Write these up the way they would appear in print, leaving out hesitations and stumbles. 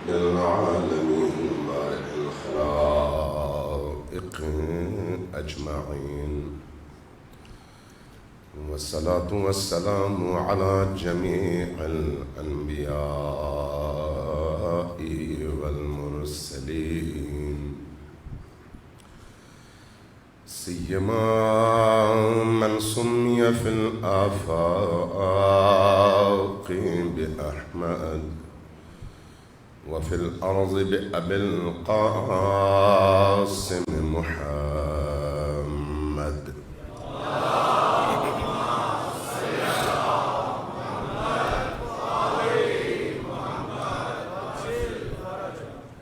العالمين بارئ الخلائق أجمعين، والصلاة والسلام على جميع الأنبياء والمرسلين، سيما من سمي في الآفاق بأحمد وفي الأرض بأبي القاسم محمد.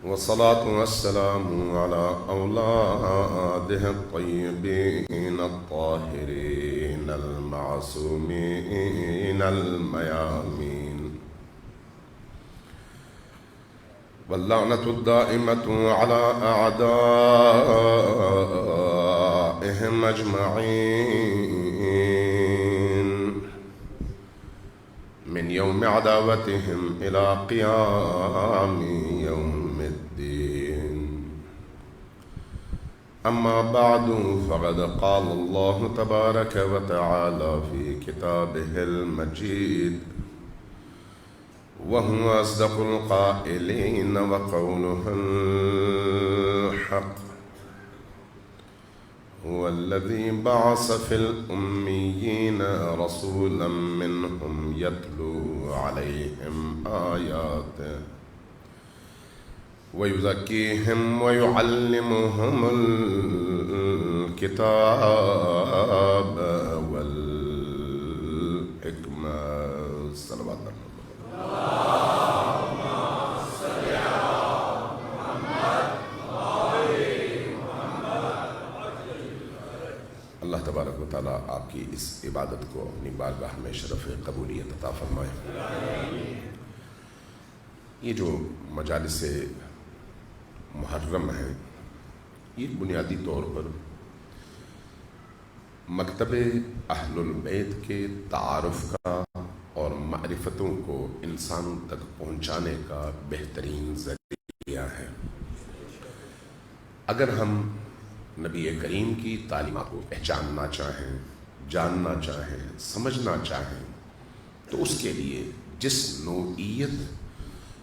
والصلاة والسلام على أولاده الطيبين الطاهرين المعصومين الميامين، واللعنة الدائمة على أعدائهم أجمعين من يوم عداوتهم إلى قيام يوم الدين. أما بعد، فقد قال الله تبارك وتعالى في كتابه المجيد، وهو أصدق القائلين وقوله الحق، هو الذي بعث في الأميين رسولا منهم يتلو عليهم آياته ويزكيهم ويعلمهم الكتاب والحكمة. صلوات الله. اللہ تبارک و تعالیٰ آپ کی اس عبادت کو اپنی بارگاہ میں شرف قبولیت عطا فرمائے۔ یہ جو مجالس محرم ہیں، یہ بنیادی طور پر مکتب اہل البیت کے تعارف کا اور معرفتوں کو انسانوں تک پہنچانے کا بہترین ذریعہ ہے۔ اگر ہم نبی کریم کی تعلیمات کو پہچاننا چاہیں، جاننا چاہیں، سمجھنا چاہیں، تو اس کے لیے جس نوعیت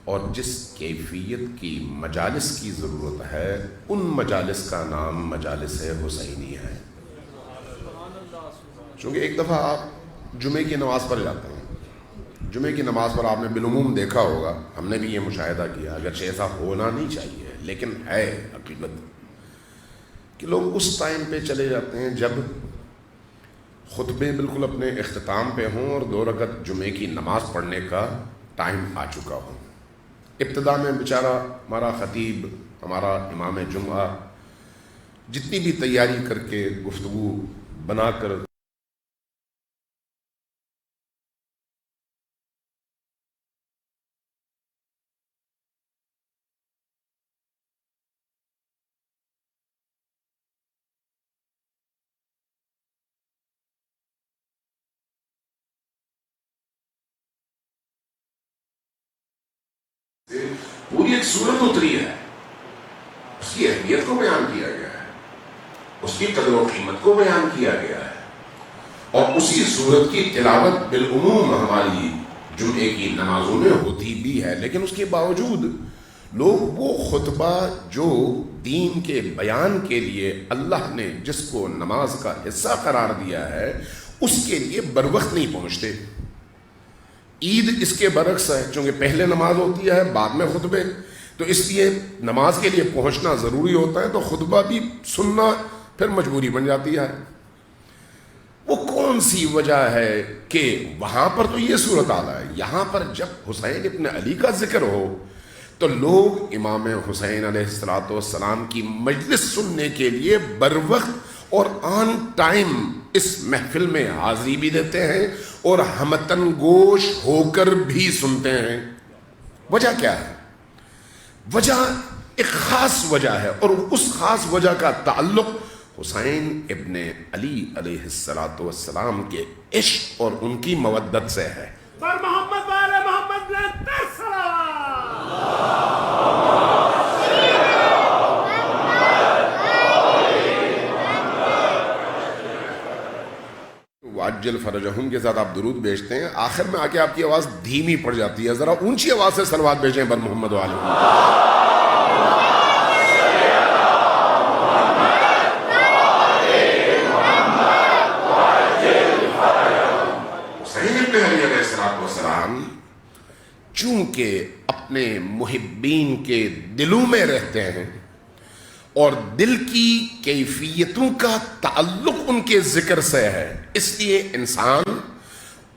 اور جس کیفیت کی مجالس کی ضرورت ہے، ان مجالس کا نام مجالس حسینی ہے۔ چونکہ ایک دفعہ آپ جمعے کی نماز پر جاتے ہیں، جمعے کی نماز پر آپ نے بالعموم دیکھا ہوگا، ہم نے بھی یہ مشاہدہ کیا، اگرچہ ایسا ہونا نہیں چاہیے لیکن ہے حقیقت، کہ لوگ اس ٹائم پہ چلے جاتے ہیں جب خطبے بالکل اپنے اختتام پہ ہوں اور 2 رکعت جمعے کی نماز پڑھنے کا ٹائم آ چکا ہو۔ ابتدا میں بیچارہ ہمارا خطیب، ہمارا امام جمعہ جتنی بھی تیاری کر کے گفتگو بنا کر پوری ایک صورت اتری ہے، اس کی اہمیت کو بیان کیا گیا ہے، اس کی قدر و قیمت کو بیان کیا گیا ہے، اور اسی صورت کی تلاوت بالعموم ہماری جمعے کی نمازوں میں ہوتی بھی ہے۔ لیکن اس کے باوجود لوگ وہ خطبہ جو دین کے بیان کے لیے اللہ نے جس کو نماز کا حصہ قرار دیا ہے، اس کے لیے بروقت نہیں پہنچتے۔ عید اس کے برعکس ہے، چونکہ پہلے نماز ہوتی ہے بعد میں خطبے، تو اس لیے نماز کے لیے پہنچنا ضروری ہوتا ہے، تو خطبہ بھی سننا پھر مجبوری بن جاتی ہے۔ وہ کون سی وجہ ہے کہ وہاں پر تو یہ صورتحال ہے، یہاں پر جب حسین ابن علی کا ذکر ہو تو لوگ امام حسین علیہ السلام کی مجلس سننے کے لیے بروقت اور آن ٹائم اس محفل میں حاضری بھی دیتے ہیں اور ہمتن گوش ہو کر بھی سنتے ہیں۔ وجہ کیا ہے؟ وجہ ایک خاص وجہ ہے، اور اس خاص وجہ کا تعلق حسین ابن علی علیہ السلام کے عشق اور ان کی مودت سے ہے۔ پر محمد والے محمد نے عجل فرجہم کے ساتھ آپ درود بھیجتے ہیں، آخر میں آ کے آپ کی آواز دھیمی پڑ جاتی ہے. ذرا اونچی آواز سے صلوات بھیجیں بر محمد وآلہ محمد. چونکہ اپنے محبین کے دلوں میں رہتے ہیں اور دل کی کیفیتوں کا تعلق ان کے ذکر سے ہے، اس لیے انسان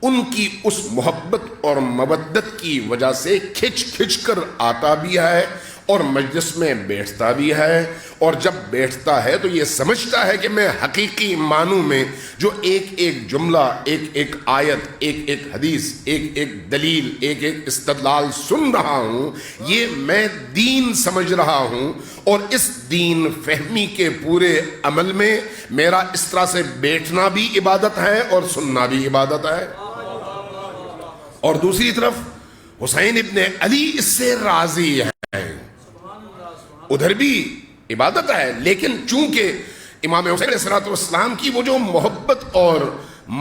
ان کی اس محبت اور مودت کی وجہ سے کھچ کھچ کر آتا بھی ہے اور مجلس میں بیٹھتا بھی ہے، اور جب بیٹھتا ہے تو یہ سمجھتا ہے کہ میں حقیقی معنوں میں جو ایک ایک جملہ، ایک ایک آیت، ایک ایک حدیث، ایک ایک دلیل، ایک ایک استدلال سن رہا ہوں، یہ میں دین سمجھ رہا ہوں، اور اس دین فہمی کے پورے عمل میں میرا اس طرح سے بیٹھنا بھی عبادت ہے اور سننا بھی عبادت ہے. اور دوسری طرف حسین ابن علی اس سے راضی ہے، ادھر بھی عبادت ہے، لیکن چونکہ امام حسین علیہ السلام کی وہ جو محبت اور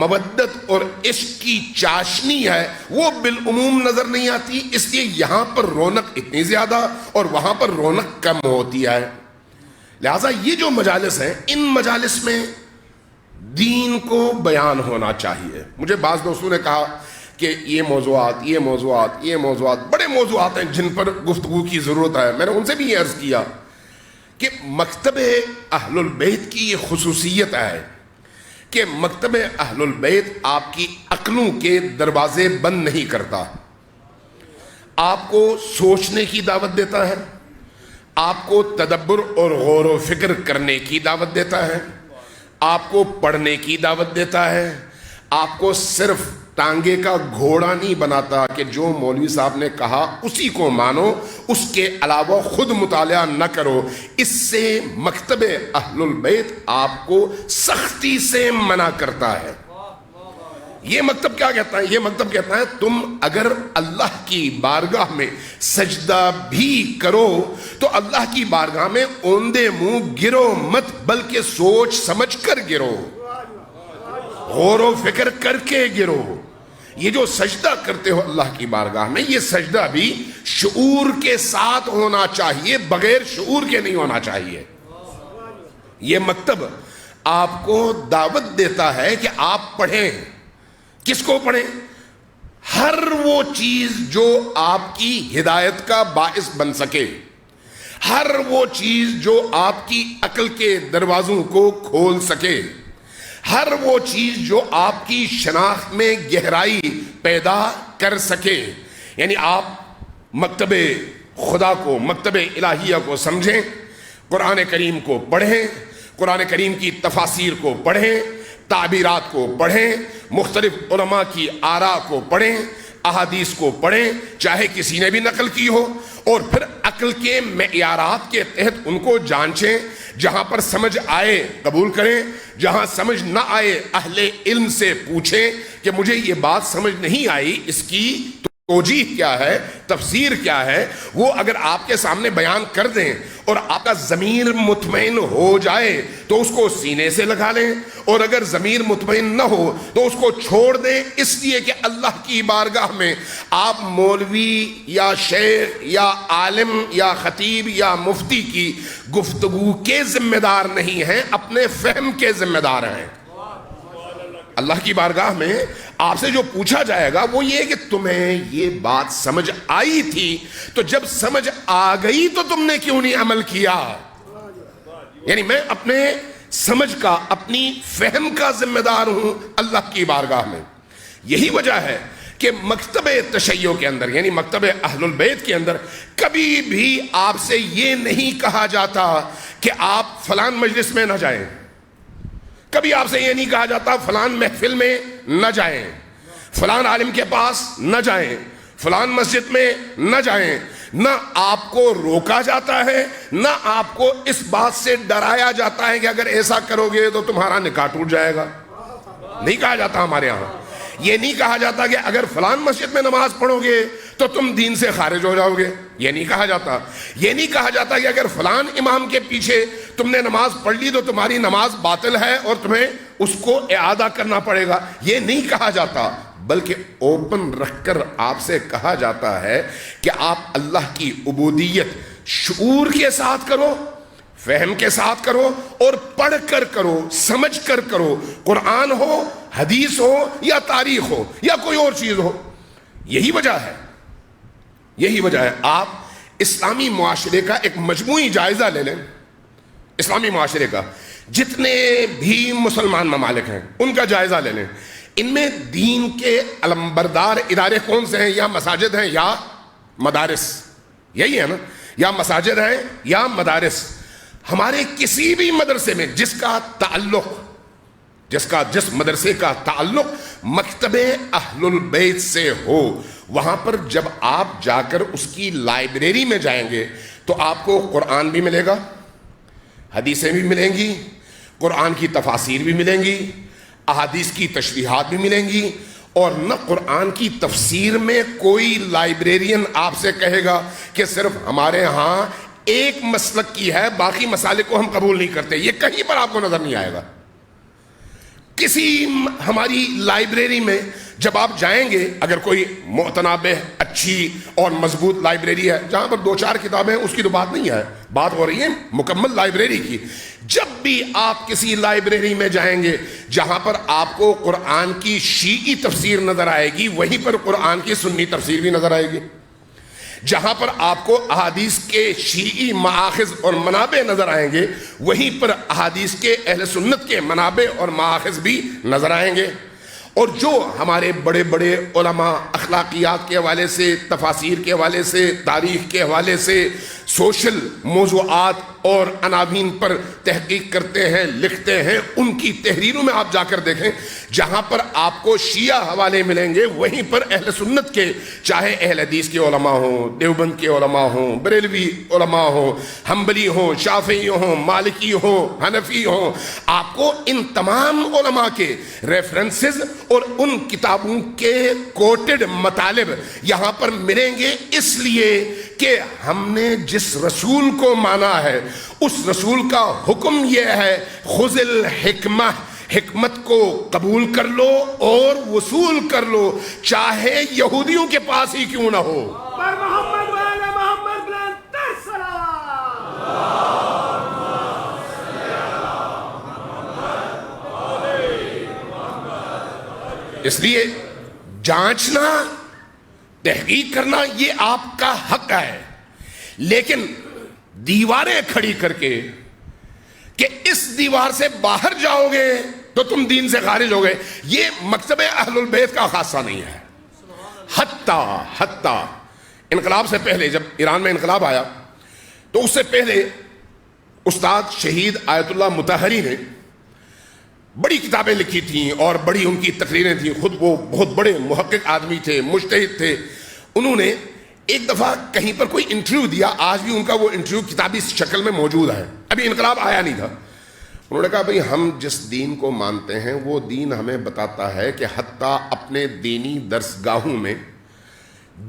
مودت اور عشق کی چاشنی ہے وہ بالعموم نظر نہیں آتی، اس لیے یہاں پر رونق اتنی زیادہ اور وہاں پر رونق کم ہوتی ہے. لہٰذا یہ جو مجالس ہیں، ان مجالس میں دین کو بیان ہونا چاہیے. مجھے بعض دوستوں نے کہا کہ یہ موضوعات بڑے موضوعات ہیں جن پر گفتگو کی ضرورت ہے. میں نے ان سے بھی یہ عرض کیا کہ مکتب اہل البیت کی یہ خصوصیت ہے کہ مکتب اہل البیت آپ کی عقلوں کے دروازے بند نہیں کرتا، آپ کو سوچنے کی دعوت دیتا ہے، آپ کو تدبر اور غور و فکر کرنے کی دعوت دیتا ہے، آپ کو پڑھنے کی دعوت دیتا ہے، آپ کو صرف ٹانگے کا گھوڑا نہیں بناتا کہ جو مولوی صاحب نے کہا اسی کو مانو، اس کے علاوہ خود مطالعہ نہ کرو. اس سے مکتب اہل البیت آپ کو سختی سے منع کرتا ہے. یہ مکتب کیا کہتا ہے؟ یہ مکتب کہتا ہے تم اگر اللہ کی بارگاہ میں سجدہ بھی کرو تو اللہ کی بارگاہ میں اوندے منہ گرو مت، بلکہ سوچ سمجھ کر گرو، غور و فکر کر کے گرو. یہ جو سجدہ کرتے ہو اللہ کی بارگاہ میں، یہ سجدہ بھی شعور کے ساتھ ہونا چاہیے، بغیر شعور کے نہیں ہونا چاہیے. یہ مکتب آپ کو دعوت دیتا ہے کہ آپ پڑھیں. کس کو پڑھیں؟ ہر وہ چیز جو آپ کی ہدایت کا باعث بن سکے، ہر وہ چیز جو آپ کی عقل کے دروازوں کو کھول سکے، ہر وہ چیز جو آپ کی شناخت میں گہرائی پیدا کر سکے. یعنی آپ مکتب خدا کو، مکتب الہیہ کو سمجھیں، قرآن کریم کو پڑھیں، قرآن کریم کی تفاسیر کو پڑھیں، تعبیرات کو پڑھیں، مختلف علماء کی آراء کو پڑھیں، احادیث کو پڑھیں چاہے کسی نے بھی نقل کی ہو، اور پھر عقل کے معیارات کے تحت ان کو جانچیں. جہاں پر سمجھ آئے قبول کریں، جہاں سمجھ نہ آئے اہل علم سے پوچھیں کہ مجھے یہ بات سمجھ نہیں آئی، اس کی توجیہ کیا ہے، تفسیر کیا ہے. وہ اگر آپ کے سامنے بیان کر دیں اور آپ کا ضمیر مطمئن ہو جائے تو اس کو سینے سے لگا لیں، اور اگر ضمیر مطمئن نہ ہو تو اس کو چھوڑ دیں، اس لیے کہ اللہ کی بارگاہ میں آپ مولوی یا شیخ یا عالم یا خطیب یا مفتی کی گفتگو کے ذمہ دار نہیں ہیں، اپنے فہم کے ذمہ دار ہیں. اللہ کی بارگاہ میں آپ سے جو پوچھا جائے گا وہ یہ کہ تمہیں یہ بات سمجھ آئی تھی، تو جب سمجھ آ گئی تو تم نے کیوں نہیں عمل کیا؟ یعنی میں اپنے سمجھ کا، اپنی فہم کا ذمہ دار ہوں اللہ کی بارگاہ میں. یہی وجہ ہے کہ مکتب تشیع کے اندر، یعنی مکتب اہل البیت کے اندر، کبھی بھی آپ سے یہ نہیں کہا جاتا کہ آپ فلان مجلس میں نہ جائیں، کبھی آپ سے یہ نہیں کہا جاتا فلان محفل میں نہ جائیں، فلان عالم کے پاس نہ جائیں، فلان مسجد میں نہ جائیں. نہ آپ کو روکا جاتا ہے، نہ آپ کو اس بات سے ڈرایا جاتا ہے کہ اگر ایسا کرو گے تو تمہارا نکاح ٹوٹ جائے گا. نہیں کہا جاتا ہمارے ہاں. یہ نہیں کہا جاتا کہ اگر فلان مسجد میں نماز پڑھو گے تو تم دین سے خارج ہو جاؤ گے، یہ نہیں کہا جاتا۔ یہ نہیں کہا جاتا کہ اگر فلان امام کے پیچھے تم نے نماز پڑھ لی تو تمہاری نماز باطل ہے اور تمہیں اس کو اعادہ کرنا پڑے گا، یہ نہیں کہا جاتا، بلکہ اوپن رکھ کر آپ سے کہا جاتا ہے کہ آپ اللہ کی عبودیت شعور کے ساتھ کرو، فہم کے ساتھ کرو، اور پڑھ کر کرو، سمجھ کر کرو، قرآن ہو، حدیث ہو، یا تاریخ ہو، یا کوئی اور چیز ہو۔ یہی وجہ ہے، یہی وجہ ہے۔ آپ اسلامی معاشرے کا ایک مجموعی جائزہ لے لیں، اسلامی معاشرے کا جتنے بھی مسلمان ممالک ہیں ان کا جائزہ لے لیں، ان میں دین کے علمبردار ادارے کون سے ہیں؟ یا مساجد ہیں یا مدارس، یہی ہے نا، یا مساجد ہیں یا مدارس۔ ہمارے کسی بھی مدرسے میں جس مدرسے کا تعلق مکتب اہل البیت سے ہو، وہاں پر جب آپ جا کر اس کی لائبریری میں جائیں گے تو آپ کو قرآن بھی ملے گا، حدیثیں بھی ملیں گی، قرآن کی تفاسیر بھی ملیں گی، احادیث کی تشریحات بھی ملیں گی، اور نہ قرآن کی تفسیر میں کوئی لائبریرین آپ سے کہے گا کہ صرف ہمارے ہاں ایک مسلک کی ہے، باقی مسالک کو ہم قبول نہیں کرتے، یہ کہیں پر آپ کو نظر نہیں آئے گا۔ کسی ہماری لائبریری میں جب آپ جائیں گے، اگر کوئی معتنبہ اچھی اور مضبوط لائبریری ہے جہاں پر 2-4 کتابیں ہیں، اس کی تو بات نہیں ہے، بات ہو رہی ہے مکمل لائبریری کی۔ جب بھی آپ کسی لائبریری میں جائیں گے جہاں پر آپ کو قرآن کی شیعی تفسیر نظر آئے گی، وہیں پر قرآن کی سنی تفسیر بھی نظر آئے گی۔ جہاں پر آپ کو احادیث کے شیعی مآخذ اور منابع نظر آئیں گے، وہیں پر احادیث کے اہل سنت کے منابع اور مآخذ بھی نظر آئیں گے۔ اور جو ہمارے بڑے بڑے علماء اخلاقیات کے حوالے سے، تفاسیر کے حوالے سے، تاریخ کے حوالے سے، سوشل موضوعات اور عناوین پر تحقیق کرتے ہیں، لکھتے ہیں، ان کی تحریروں میں آپ جا کر دیکھیں، جہاں پر آپ کو شیعہ حوالے ملیں گے وہیں پر اہل سنت کے، چاہے اہل حدیث کے علماء ہوں، دیوبند کے علماء ہوں، بریلوی علماء ہوں، حنبلی ہوں، شافعی ہوں، مالکی ہوں، حنفی ہوں، آپ کو ان تمام علماء کے ریفرنسز اور ان کتابوں کے کوٹڈ مطالب یہاں پر ملیں گے، اس لیے کہ ہم نے جس رسول کو مانا ہے اس رسول کا حکم یہ ہے، خذ الحکمہ، حکمت کو قبول کر لو اور وصول کر لو، چاہے یہودیوں کے پاس ہی کیوں نہ ہو۔ پر محمد والے محمد لنتر اس لیے جانچنا، تحقیق کرنا یہ آپ کا حق ہے، لیکن دیواریں کھڑی کر کے کہ اس دیوار سے باہر جاؤ گے تو تم دین سے خارج ہو گئے، یہ مکتب اہل البیت کا خاصہ نہیں ہے۔ حتیٰ انقلاب سے پہلے، جب ایران میں انقلاب آیا تو اس سے پہلے استاد شہید آیت اللہ مطہری نے بڑی کتابیں لکھی تھیں اور بڑی ان کی تقریریں تھیں، خود وہ بہت بڑے محقق آدمی تھے، مجتہد تھے۔ انہوں نے ایک دفعہ کہیں پر کوئی انٹرویو دیا، آج بھی ان کا وہ انٹرویو کتابی شکل میں موجود ہے، ابھی انقلاب آیا نہیں تھا۔ انہوں نے کہا بھئی ہم جس دین کو مانتے ہیں وہ دین ہمیں بتاتا ہے کہ حتیٰ اپنے دینی درسگاہوں میں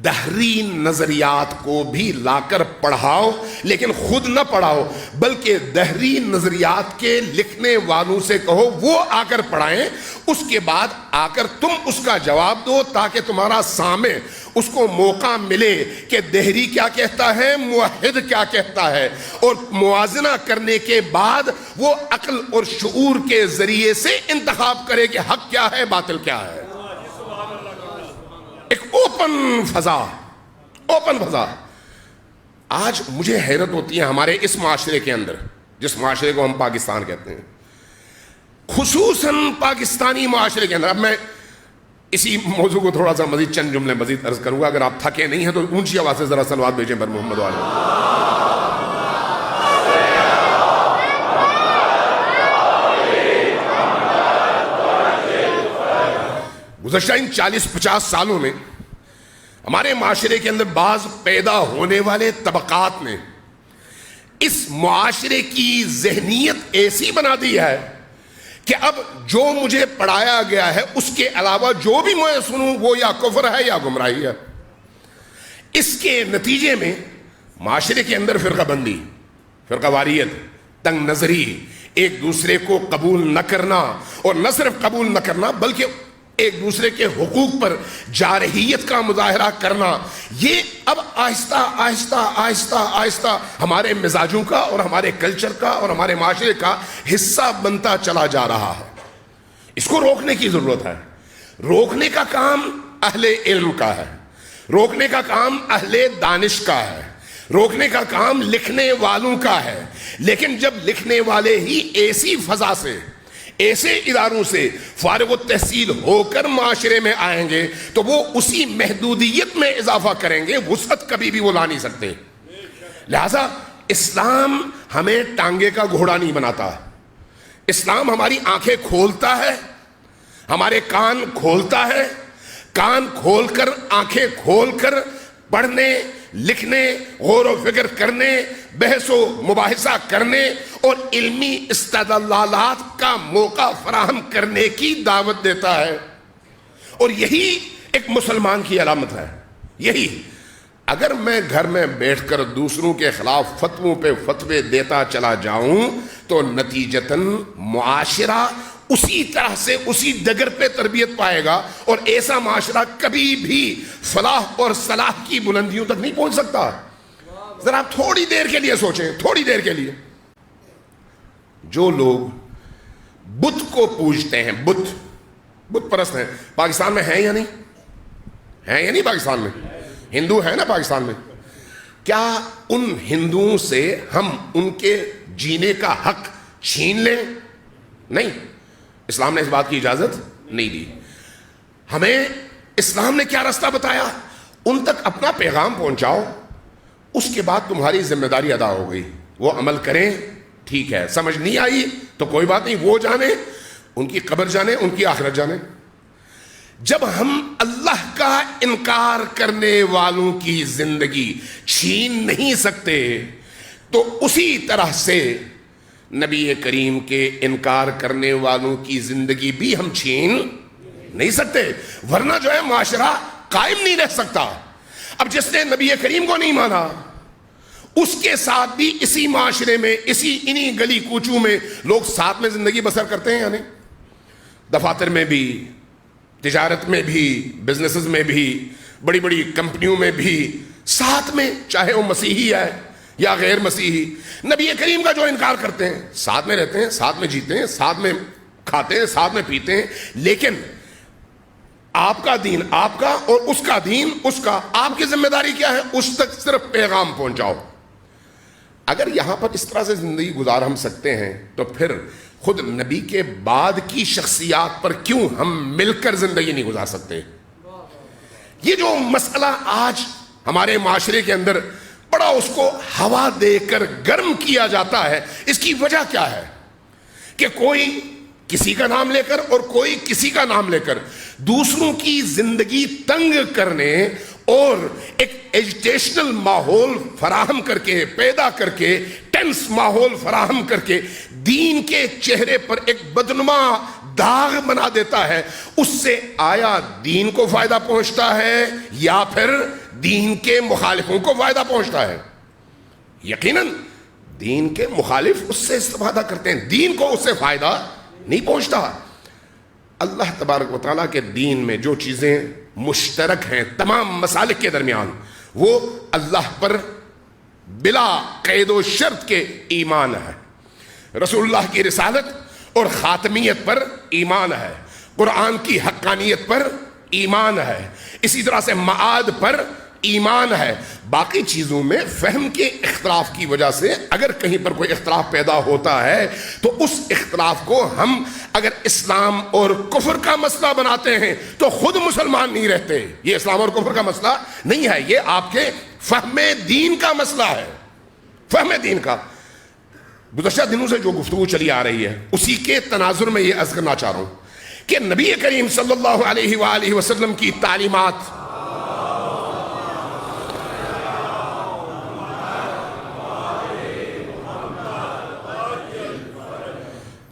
دہری نظریات کو بھی لا کر پڑھاؤ، لیکن خود نہ پڑھاؤ، بلکہ دہری نظریات کے لکھنے والوں سے کہو وہ آ کر پڑھائیں، اس کے بعد آ کر تم اس کا جواب دو تاکہ تمہارا سامع اس کو موقع ملے کہ دہری کیا کہتا ہے، موحد کیا کہتا ہے، اور موازنہ کرنے کے بعد وہ عقل اور شعور کے ذریعے سے انتخاب کرے کہ حق کیا ہے، باطل کیا ہے۔ ایک اوپن فضا۔ آج مجھے حیرت ہوتی ہے ہمارے اس معاشرے کے اندر، جس معاشرے کو ہم پاکستان کہتے ہیں، خصوصاً پاکستانی معاشرے کے اندر۔ اب میں اسی موضوع کو تھوڑا سا مزید چند جملے مزید عرض کروں گا، اگر آپ تھکے نہیں ہیں تو اونچی آواز سے ذرا صلوات بھیجیں پر محمد والے۔ گزشتہ ان 40-50 سالوں میں ہمارے معاشرے کے اندر بعض پیدا ہونے والے طبقات نے اس معاشرے کی ذہنیت ایسی بنا دی ہے کہ اب جو مجھے پڑھایا گیا ہے اس کے علاوہ جو بھی میں سنوں وہ یا کفر ہے یا گمراہی ہے. اس کے نتیجے میں معاشرے کے اندر فرقہ بندی، فرقہ واریت، تنگ نظری، ایک دوسرے کو قبول نہ کرنا، اور نہ صرف قبول نہ کرنا بلکہ ایک دوسرے کے حقوق پر جارحیت کا مظاہرہ کرنا، یہ اب آہستہ آہستہ آہستہ آہستہ ہمارے مزاجوں کا اور ہمارے کلچر کا اور ہمارے معاشرے کا حصہ بنتا چلا جا رہا ہے. اس کو روکنے کی ضرورت ہے. روکنے کا کام اہل علم کا ہے، روکنے کا کام اہل دانش کا ہے، روکنے کا کام لکھنے والوں کا ہے. لیکن جب لکھنے والے ہی ایسی فضا سے، ایسے اداروں سے فارغ التحصیل ہو کر معاشرے میں آئیں گے تو وہ اسی محدودیت میں اضافہ کریں گے، وسعت کبھی بھی وہ لا نہیں سکتے. لہذا اسلام ہمیں ٹانگے کا گھوڑا نہیں بناتا. اسلام ہماری آنکھیں کھولتا ہے، ہمارے کان کھولتا ہے. کان کھول کر، آنکھیں کھول کر پڑھنے، لکھنے، غور و فکر کرنے، بحث و مباحثہ کرنے اور علمی استدلالات کا موقع فراہم کرنے کی دعوت دیتا ہے. اور یہی ایک مسلمان کی علامت ہے. یہی اگر میں گھر میں بیٹھ کر دوسروں کے خلاف فتووں پہ فتوے دیتا چلا جاؤں تو نتیجتاً معاشرہ اسی طرح سے اسی ڈگر پہ تربیت پائے گا، اور ایسا معاشرہ کبھی بھی فلاح اور صلاح کی بلندیوں تک نہیں پہنچ سکتا. ذرا آپ تھوڑی دیر کے لیے سوچیں، تھوڑی دیر کے لیے. جو لوگ بت کو پوجتے ہیں، بت پرست ہیں، پاکستان میں ہیں یا نہیں؟ ہیں یا نہیں پاکستان میں؟ ہندو ہیں نا پاکستان میں. کیا ان ہندوؤں سے ہم ان کے جینے کا حق چھین لیں؟ نہیں. اسلام نے اس بات کی اجازت نہیں دی. ہمیں اسلام نے کیا راستہ بتایا؟ ان تک اپنا پیغام پہنچاؤ، اس کے بعد تمہاری ذمہ داری ادا ہو گئی. وہ عمل کریں، ٹھیک ہے. سمجھ نہیں آئی تو کوئی بات نہیں، وہ جانے، ان کی قبر جانے، ان کی آخرت جانے. جب ہم اللہ کا انکار کرنے والوں کی زندگی چھین نہیں سکتے تو اسی طرح سے نبی کریم کے انکار کرنے والوں کی زندگی بھی ہم چھین نہیں سکتے، ورنہ جو ہے معاشرہ قائم نہیں رہ سکتا. اب جس نے نبی کریم کو نہیں مانا اس کے ساتھ بھی اسی معاشرے میں، انہی گلی کوچوں میں لوگ ساتھ میں زندگی بسر کرتے ہیں یا نہیں؟ دفاتر میں بھی، تجارت میں بھی، بزنسز میں بھی، بڑی بڑی کمپنیوں میں بھی ساتھ میں، چاہے وہ مسیحی ہے یا غیر مسیحی، نبی کریم کا جو انکار کرتے ہیں ساتھ میں رہتے ہیں، ساتھ میں جیتے ہیں، ساتھ میں کھاتے ہیں، ساتھ میں پیتے ہیں. لیکن آپ کا دین آپ کا اور اس کا دین اس کا. آپ کی ذمہ داری کیا ہے؟ اس تک صرف پیغام پہنچاؤ. اگر یہاں پر اس طرح سے زندگی گزار ہم سکتے ہیں تو پھر خود نبی کے بعد کی شخصیات پر کیوں ہم مل کر زندگی نہیں گزار سکتے؟ یہ جو مسئلہ آج ہمارے معاشرے کے اندر بڑا اس کو ہوا دے کر گرم کیا جاتا ہے، اس کی وجہ کیا ہے؟ کہ کوئی کسی کا نام لے کر اور کوئی کسی کا نام لے کر دوسروں کی زندگی تنگ کرنے اور ایک ایجیٹیشنل ماحول فراہم کر کے، پیدا کر کے، ٹینس ماحول فراہم کر کے دین کے چہرے پر ایک بدنما داغ بنا دیتا ہے. اس سے آیا دین کو فائدہ پہنچتا ہے یا پھر دین کے مخالفوں کو فائدہ پہنچتا ہے؟ یقیناً دین کے مخالف اس سے استفادہ کرتے ہیں، دین کو اس سے فائدہ نہیں پہنچتا. اللہ تبارک و تعالیٰ کے دین میں جو چیزیں مشترک ہیں تمام مسالک کے درمیان، وہ اللہ پر بلا قید و شرط کے ایمان ہے، رسول اللہ کی رسالت اور خاتمیت پر ایمان ہے، قرآن کی حقانیت پر ایمان ہے، اسی طرح سے معاد پر ایمان ہے. باقی چیزوں میں فہم کے اختلاف کی وجہ سے اگر کہیں پر کوئی اختلاف پیدا ہوتا ہے تو اس اختلاف کو ہم اگر اسلام اور کفر کا مسئلہ بناتے ہیں تو خود مسلمان نہیں رہتے. یہ اسلام اور کفر کا مسئلہ نہیں ہے، یہ آپ کے فہم دین کا مسئلہ ہے، فہم دین کا. گزشتہ دنوں سے جو گفتگو چلی آ رہی ہے اسی کے تناظر میں یہ عرض کرنا چاہ رہا ہوں کہ نبی کریم صلی اللہ علیہ وآلہ وسلم کی تعلیمات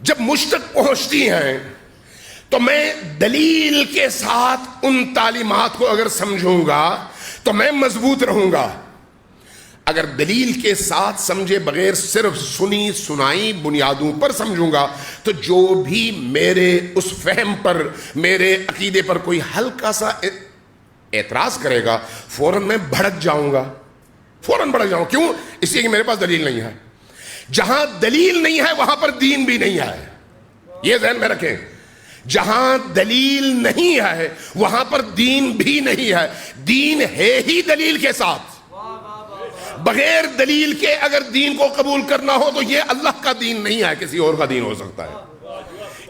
جب مجھ تک پہنچتی ہیں تو میں دلیل کے ساتھ ان تعلیمات کو اگر سمجھوں گا تو میں مضبوط رہوں گا. اگر دلیل کے ساتھ سمجھے بغیر صرف سنی سنائی بنیادوں پر سمجھوں گا تو جو بھی میرے اس فہم پر، میرے عقیدے پر کوئی ہلکا سا اعتراض کرے گا، فوراً میں بھڑک جاؤں گا، فوراً بھڑک جاؤں. کیوں؟ اس لیے کہ میرے پاس دلیل نہیں ہے. جہاں دلیل نہیں ہے وہاں پر دین بھی نہیں ہے. یہ ذہن میں رکھیں، جہاں دلیل نہیں ہے وہاں پر دین بھی نہیں ہے. دین ہے ہی دلیل کے ساتھ. بغیر دلیل کے اگر دین کو قبول کرنا ہو تو یہ اللہ کا دین نہیں ہے، کسی اور کا دین ہو سکتا ہے.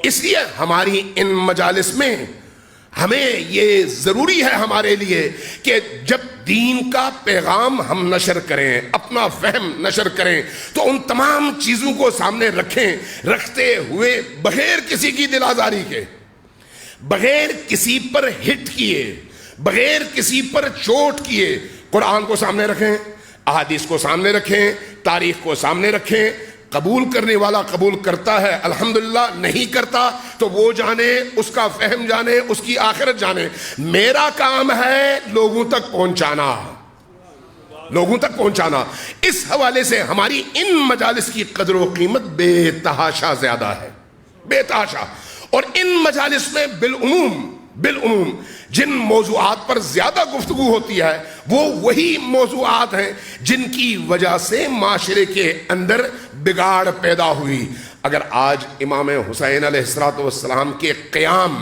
اس لیے ہماری ان مجالس میں ہمیں یہ ضروری ہے ہمارے لیے کہ جب دین کا پیغام ہم نشر کریں، اپنا فہم نشر کریں، تو ان تمام چیزوں کو سامنے رکھیں، رکھتے ہوئے بغیر کسی کی دل آزاری کے، بغیر کسی پر ہٹ کیے، بغیر کسی پر چوٹ کیے قرآن کو سامنے رکھیں، احادیث کو سامنے رکھیں، تاریخ کو سامنے رکھیں. قبول کرنے والا قبول کرتا ہے الحمدللہ، نہیں کرتا تو وہ جانے، اس کا فہم جانے، اس کی آخرت جانے. میرا کام ہے لوگوں تک پہنچانا، لوگوں تک پہنچانا. اس حوالے سے ہماری ان مجالس کی قدر و قیمت بے تحاشا زیادہ ہے، بے تحاشا. اور ان مجالس میں بالعموم جن موضوعات پر زیادہ گفتگو ہوتی ہے وہ وہی موضوعات ہیں جن کی وجہ سے معاشرے کے اندر بگاڑ پیدا ہوئی. اگر آج امام حسین علیہ السلام کے قیام،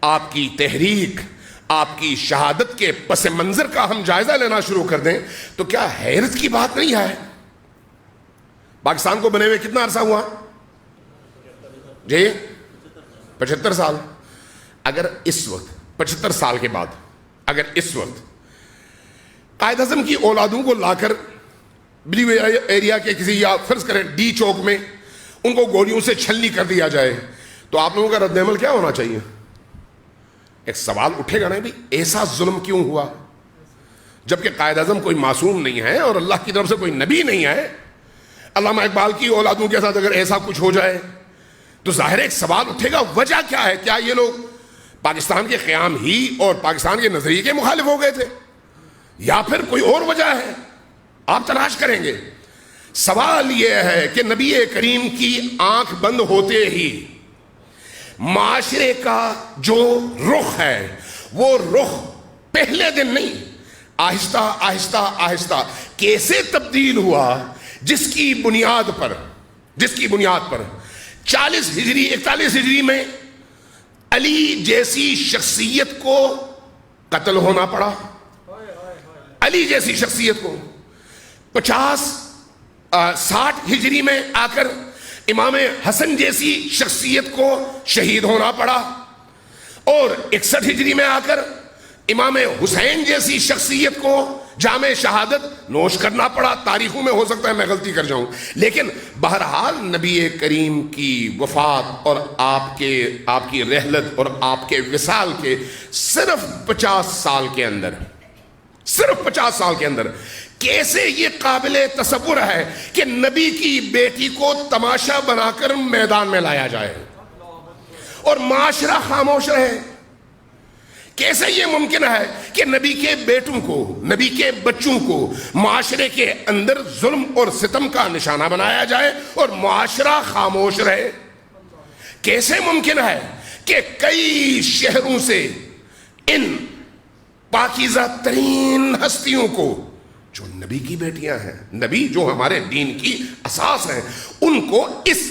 آپ کی تحریک، آپ کی شہادت کے پس منظر کا ہم جائزہ لینا شروع کر دیں تو کیا حیرت کی بات نہیں ہے؟ پاکستان کو بنے ہوئے کتنا عرصہ ہوا جی؟ 75 سال. اگر اس وقت 75 سال کے بعد اگر اس وقت قائد اعظم کی اولادوں کو لا کر بلیو ایریا کے کسی، یا فرض کریں ڈی چوک میں، ان کو گولیوں سے چھلنی کر دیا جائے تو آپ لوگوں کا رد عمل کیا ہونا چاہیے؟ ایک سوال اٹھے گا نا، بھی ایسا ظلم کیوں ہوا؟ جبکہ قائد اعظم کوئی معصوم نہیں ہے اور اللہ کی طرف سے کوئی نبی نہیں ہے. علامہ اقبال کی اولادوں کے ساتھ اگر ایسا کچھ ہو جائے تو ظاہر ایک سوال اٹھے گا، وجہ کیا ہے؟ کیا یہ لوگ پاکستان کے قیام ہی اور پاکستان کے نظریے کے مخالف ہو گئے تھے، یا پھر کوئی اور وجہ ہے؟ آپ تلاش کریں گے. سوال یہ ہے کہ نبی کریم کی آنکھ بند ہوتے ہی معاشرے کا جو رخ ہے وہ رخ پہلے دن نہیں، آہستہ آہستہ آہستہ کیسے تبدیل ہوا، جس کی بنیاد پر 40 ہجری 41 ہجری میں علی جیسی شخصیت کو قتل ہونا پڑا. علی جیسی شخصیت کو 60 ہجری میں آ کر امام حسن جیسی شخصیت کو شہید ہونا پڑا، اور 61 ہجری میں آ کر امام حسین جیسی شخصیت کو جام شہادت نوش کرنا پڑا. تاریخوں میں ہو سکتا ہے میں غلطی کر جاؤں، لیکن بہرحال نبی کریم کی وفات اور آپ کی رحلت اور آپ کے وصال کے صرف 50 سال کے اندر کیسے یہ قابل تصور ہے کہ نبی کی بیٹی کو تماشا بنا کر میدان میں لایا جائے اور معاشرہ خاموش رہے؟ کیسے یہ ممکن ہے کہ نبی کے بیٹوں کو، نبی کے بچوں کو معاشرے کے اندر ظلم اور ستم کا نشانہ بنایا جائے اور معاشرہ خاموش رہے؟ کیسے ممکن ہے کہ کئی شہروں سے ان پاکیزہ ترین ہستیوں کو، جو نبی کی بیٹیاں ہیں، نبی جو ہمارے دین کی اساس ہیں، ان کو اس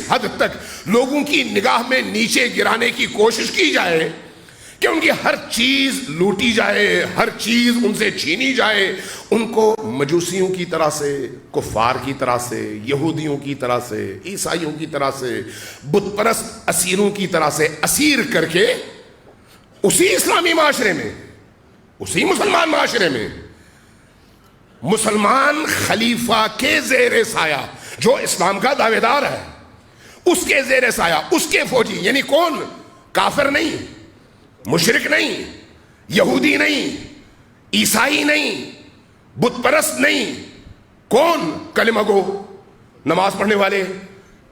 حد تک لوگوں کی نگاہ میں نیچے گرانے کی کوشش کی جائے کہ ان کی ہر چیز لوٹی جائے، ہر چیز ان سے چھینی جائے، ان کو مجوسیوں کی طرح سے، کفار کی طرح سے، یہودیوں کی طرح سے، عیسائیوں کی طرح سے، بت پرست اسیروں کی طرح سے اسیر کر کے اسی اسلامی معاشرے میں، اسی مسلمان معاشرے میں، مسلمان خلیفہ کے زیر سایہ جو اسلام کا دعوے دار ہے، اس کے زیر سایہ، اس کے فوجی، یعنی کون؟ کافر نہیں، مشرک نہیں، یہودی نہیں، عیسائی نہیں، بت پرست نہیں، کون؟ کلمہ گو، نماز پڑھنے والے،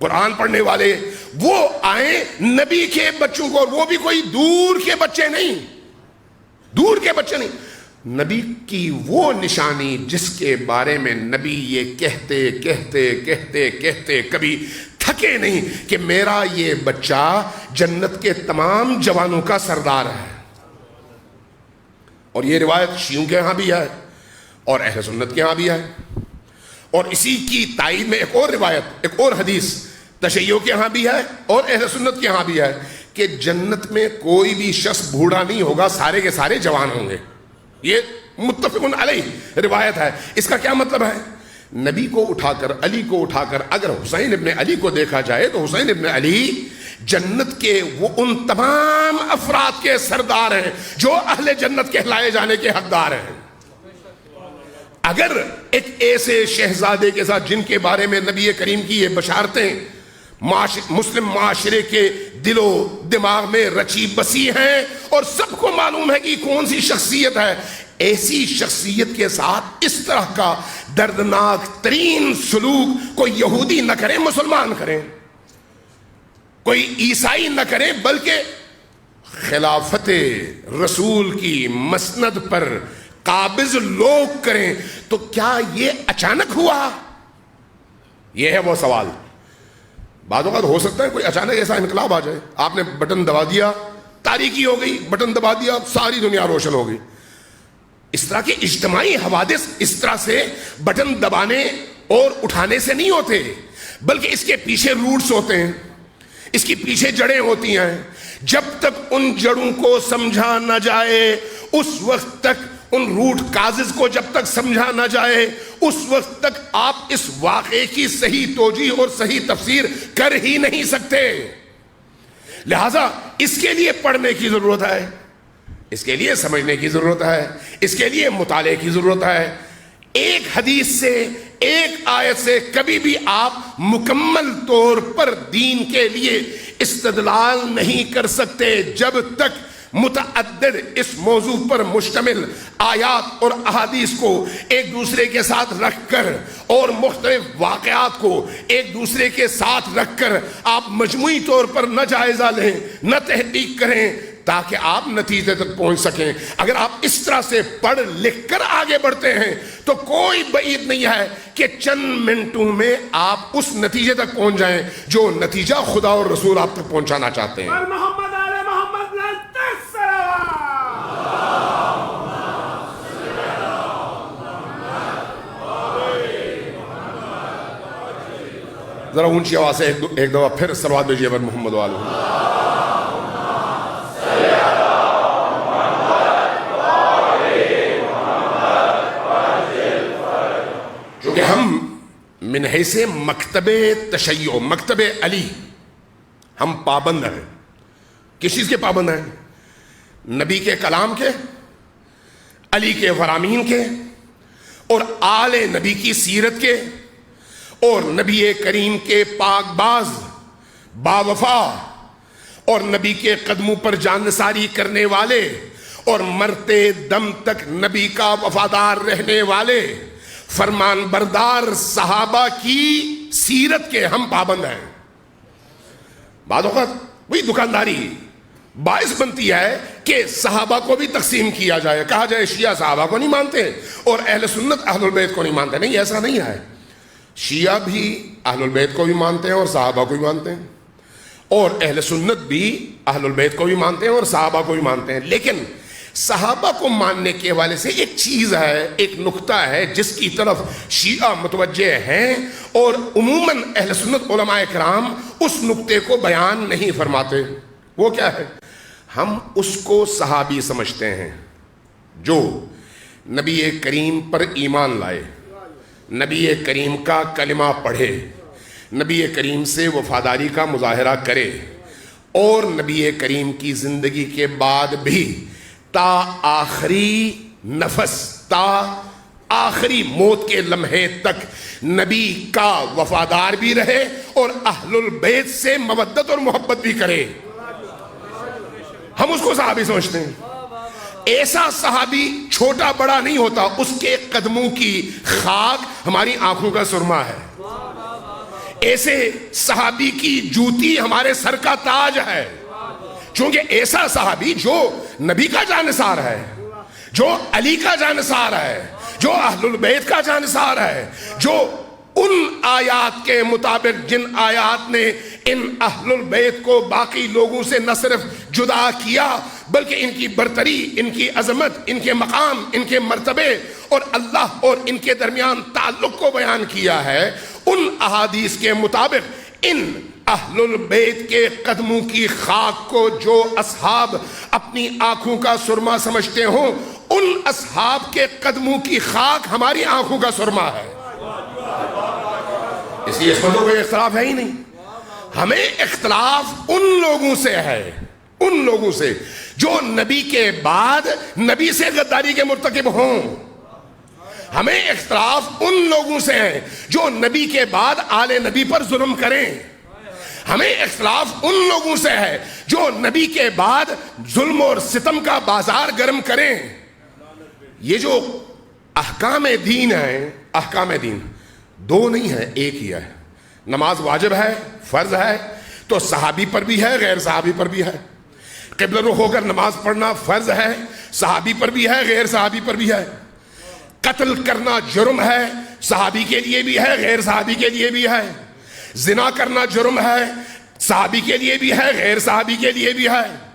قرآن پڑھنے والے وہ آئیں نبی کے بچوں کو، اور وہ بھی کوئی دور کے بچے نہیں، دور کے بچے نہیں، نبی کی وہ نشانی جس کے بارے میں نبی یہ کہتے کہتے کہتے کہتے کبھی تھکے نہیں کہ میرا یہ بچہ جنت کے تمام جوانوں کا سردار ہے. اور یہ روایت شیعوں کے ہاں بھی ہے اور اہل سنت کے ہاں بھی ہے. اور اسی کی تائید میں ایک اور روایت، ایک اور حدیث تشیعوں کے ہاں بھی ہے اور اہل سنت کے ہاں بھی ہے کہ جنت میں کوئی بھی شخص بوڑھا نہیں ہوگا، سارے کے سارے جوان ہوں گے. یہ متفق علیہ روایت ہے. اس کا کیا مطلب ہے؟ نبی کو اٹھا کر، علی کو اٹھا کر اگر حسین ابن علی کو دیکھا جائے تو حسین ابن علی جنت کے وہ ان تمام افراد کے سردار ہیں جو اہل جنت کہلائے جانے کے حقدار ہیں. اگر ایک ایسے شہزادے کے ساتھ جن کے بارے میں نبی کریم کی یہ بشارتیں مسلم معاشرے کے دل و دماغ میں رچی بسی ہیں اور سب کو معلوم ہے کہ کون سی شخصیت ہے، ایسی شخصیت کے ساتھ اس طرح کا دردناک ترین سلوک کوئی یہودی نہ کرے، مسلمان کریں، کوئی عیسائی نہ کرے، بلکہ خلافت رسول کی مسند پر قابض لوگ کریں، تو کیا یہ اچانک ہوا؟ یہ ہے وہ سوال. بعض اوقات ہو سکتا ہے کوئی اچانک ایسا انقلاب آ جائے، آپ نے بٹن دبا دیا، تاریکی ہو گئی، بٹن دبا دیا، ساری دنیا روشن ہو گئی. اس طرح کے اجتماعی حوادث اس طرح سے بٹن دبانے اور اٹھانے سے نہیں ہوتے، بلکہ اس کے پیچھے روٹس ہوتے ہیں، اس کی پیچھے جڑیں ہوتی ہیں. جب تک ان جڑوں کو سمجھا نہ جائے، اس وقت تک ان روٹ کازز کو جب تک سمجھا نہ جائے، اس وقت تک آپ اس واقعے کی صحیح توجیہ اور صحیح تفسیر کر ہی نہیں سکتے. لہذا اس کے لیے پڑھنے کی ضرورت ہے، اس کے لیے سمجھنے کی ضرورت ہے، اس کے لیے مطالعے کی ضرورت ہے. ایک حدیث سے، ایک آیت سے کبھی بھی آپ مکمل طور پر دین کے لیے استدلال نہیں کر سکتے جب تک متعدد اس موضوع پر مشتمل آیات اور احادیث کو ایک دوسرے کے ساتھ رکھ کر اور مختلف واقعات کو ایک دوسرے کے ساتھ رکھ کر آپ مجموعی طور پر نہ جائزہ لیں، نہ تحقیق کریں تاکہ آپ نتیجے تک پہنچ سکیں. اگر آپ اس طرح سے پڑھ لکھ کر آگے بڑھتے ہیں تو کوئی بعید نہیں ہے کہ چند منٹوں میں آپ اس نتیجے تک پہنچ جائیں جو نتیجہ خدا اور رسول آپ تک پہنچانا چاہتے ہیں. اور محمد آل محمد ذرا اونچی آواز سے ایک دفعہ پھر صلوات بھیجیے بر محمد والہ. چونکہ ہم من حیث مکتب تشیع، مکتب علی، ہم پابند ہیں. کس چیز کے پابند ہیں؟ نبی کے کلام کے، علی کے فرامین کے، اور آل نبی کی سیرت کے، اور نبی کریم کے پاک باز، باوفا، اور نبی کے قدموں پر جانثاری کرنے والے اور مرتے دم تک نبی کا وفادار رہنے والے فرمان بردار صحابہ کی سیرت کے ہم پابند ہیں. بعض اوقات وہی دکانداری باعث بنتی ہے کہ صحابہ کو بھی تقسیم کیا جائے، کہا جائے شیعہ صحابہ کو نہیں مانتے اور اہل سنت اہل البیت کو نہیں مانتے. نہیں، ایسا نہیں ہے. شیعہ بھی اہل البیت کو بھی مانتے ہیں اور صحابہ کو بھی مانتے ہیں، اور اہل سنت بھی اہل البیت کو بھی مانتے ہیں اور صحابہ کو بھی مانتے ہیں. لیکن صحابہ کو ماننے کے حوالے سے ایک چیز ہے، ایک نقطہ ہے جس کی طرف شیعہ متوجہ ہیں، اور عموماً اہل سنت علماء کرام اس نقطے کو بیان نہیں فرماتے. وہ کیا ہے؟ ہم اس کو صحابی سمجھتے ہیں جو نبی کریم پر ایمان لائے، نبی کریم کا کلمہ پڑھے، نبی کریم سے وفاداری کا مظاہرہ کرے، اور نبی کریم کی زندگی کے بعد بھی تا آخری نفس، تا آخری موت کے لمحے تک نبی کا وفادار بھی رہے اور اہل البیت سے مودت اور محبت بھی کرے. ہم اس کو صحابی سمجھتے ہیں. ایسا صحابی چھوٹا بڑا نہیں ہوتا، اس کے قدموں کی خاک ہماری آنکھوں کا سرما ہے. ایسے صحابی کی جوتی ہمارے سر کا تاج ہے، چونکہ ایسا صحابی جو نبی کا جانثار ہے، جو علی کا جانثار ہے، جو اہل البیت کا جانثار ہے، جو ان آیات کے مطابق جن آیات نے ان اہل البیت کو باقی لوگوں سے نہ صرف جدا کیا بلکہ ان کی برتری، ان کی عظمت، ان کے مقام، ان کے مرتبے اور اللہ اور ان کے درمیان تعلق کو بیان کیا ہے، ان احادیث کے مطابق ان اہل البیت کے قدموں کی خاک کو جو اصحاب اپنی آنکھوں کا سرما سمجھتے ہوں، ان اصحاب کے قدموں کی خاک ہماری آنکھوں کا سرما ہے۔ اس لیے اس میں تو کوئی اختلاف ہے ہی نہیں۔ ہمیں اختلاف ان لوگوں سے ہے، ان لوگوں سے جو نبی کے بعد نبی سے غداری کے مرتکب ہوں۔ ہمیں اختلاف ان لوگوں سے ہے جو نبی کے بعد آل نبی پر ظلم کریں۔ ہمیں اختلاف ان لوگوں سے ہے جو نبی کے بعد ظلم اور ستم کا بازار گرم کریں۔ یہ جو احکام دین ہیں، احکام دین دو نہیں ہے، ایک ہی ہے۔ نماز واجب ہے، فرض ہے، تو صحابی پر بھی ہے، غیر صحابی پر بھی ہے۔ قبلہ رخ ہو کر نماز پڑھنا فرض ہے، صحابی پر بھی ہے، غیر صحابی پر بھی ہے۔ قتل کرنا جرم ہے، صحابی کے لیے بھی ہے، غیر صحابی کے لیے بھی ہے۔ زنا کرنا جرم ہے، صحابی کے لیے بھی ہے، غیر صحابی کے لیے بھی ہے۔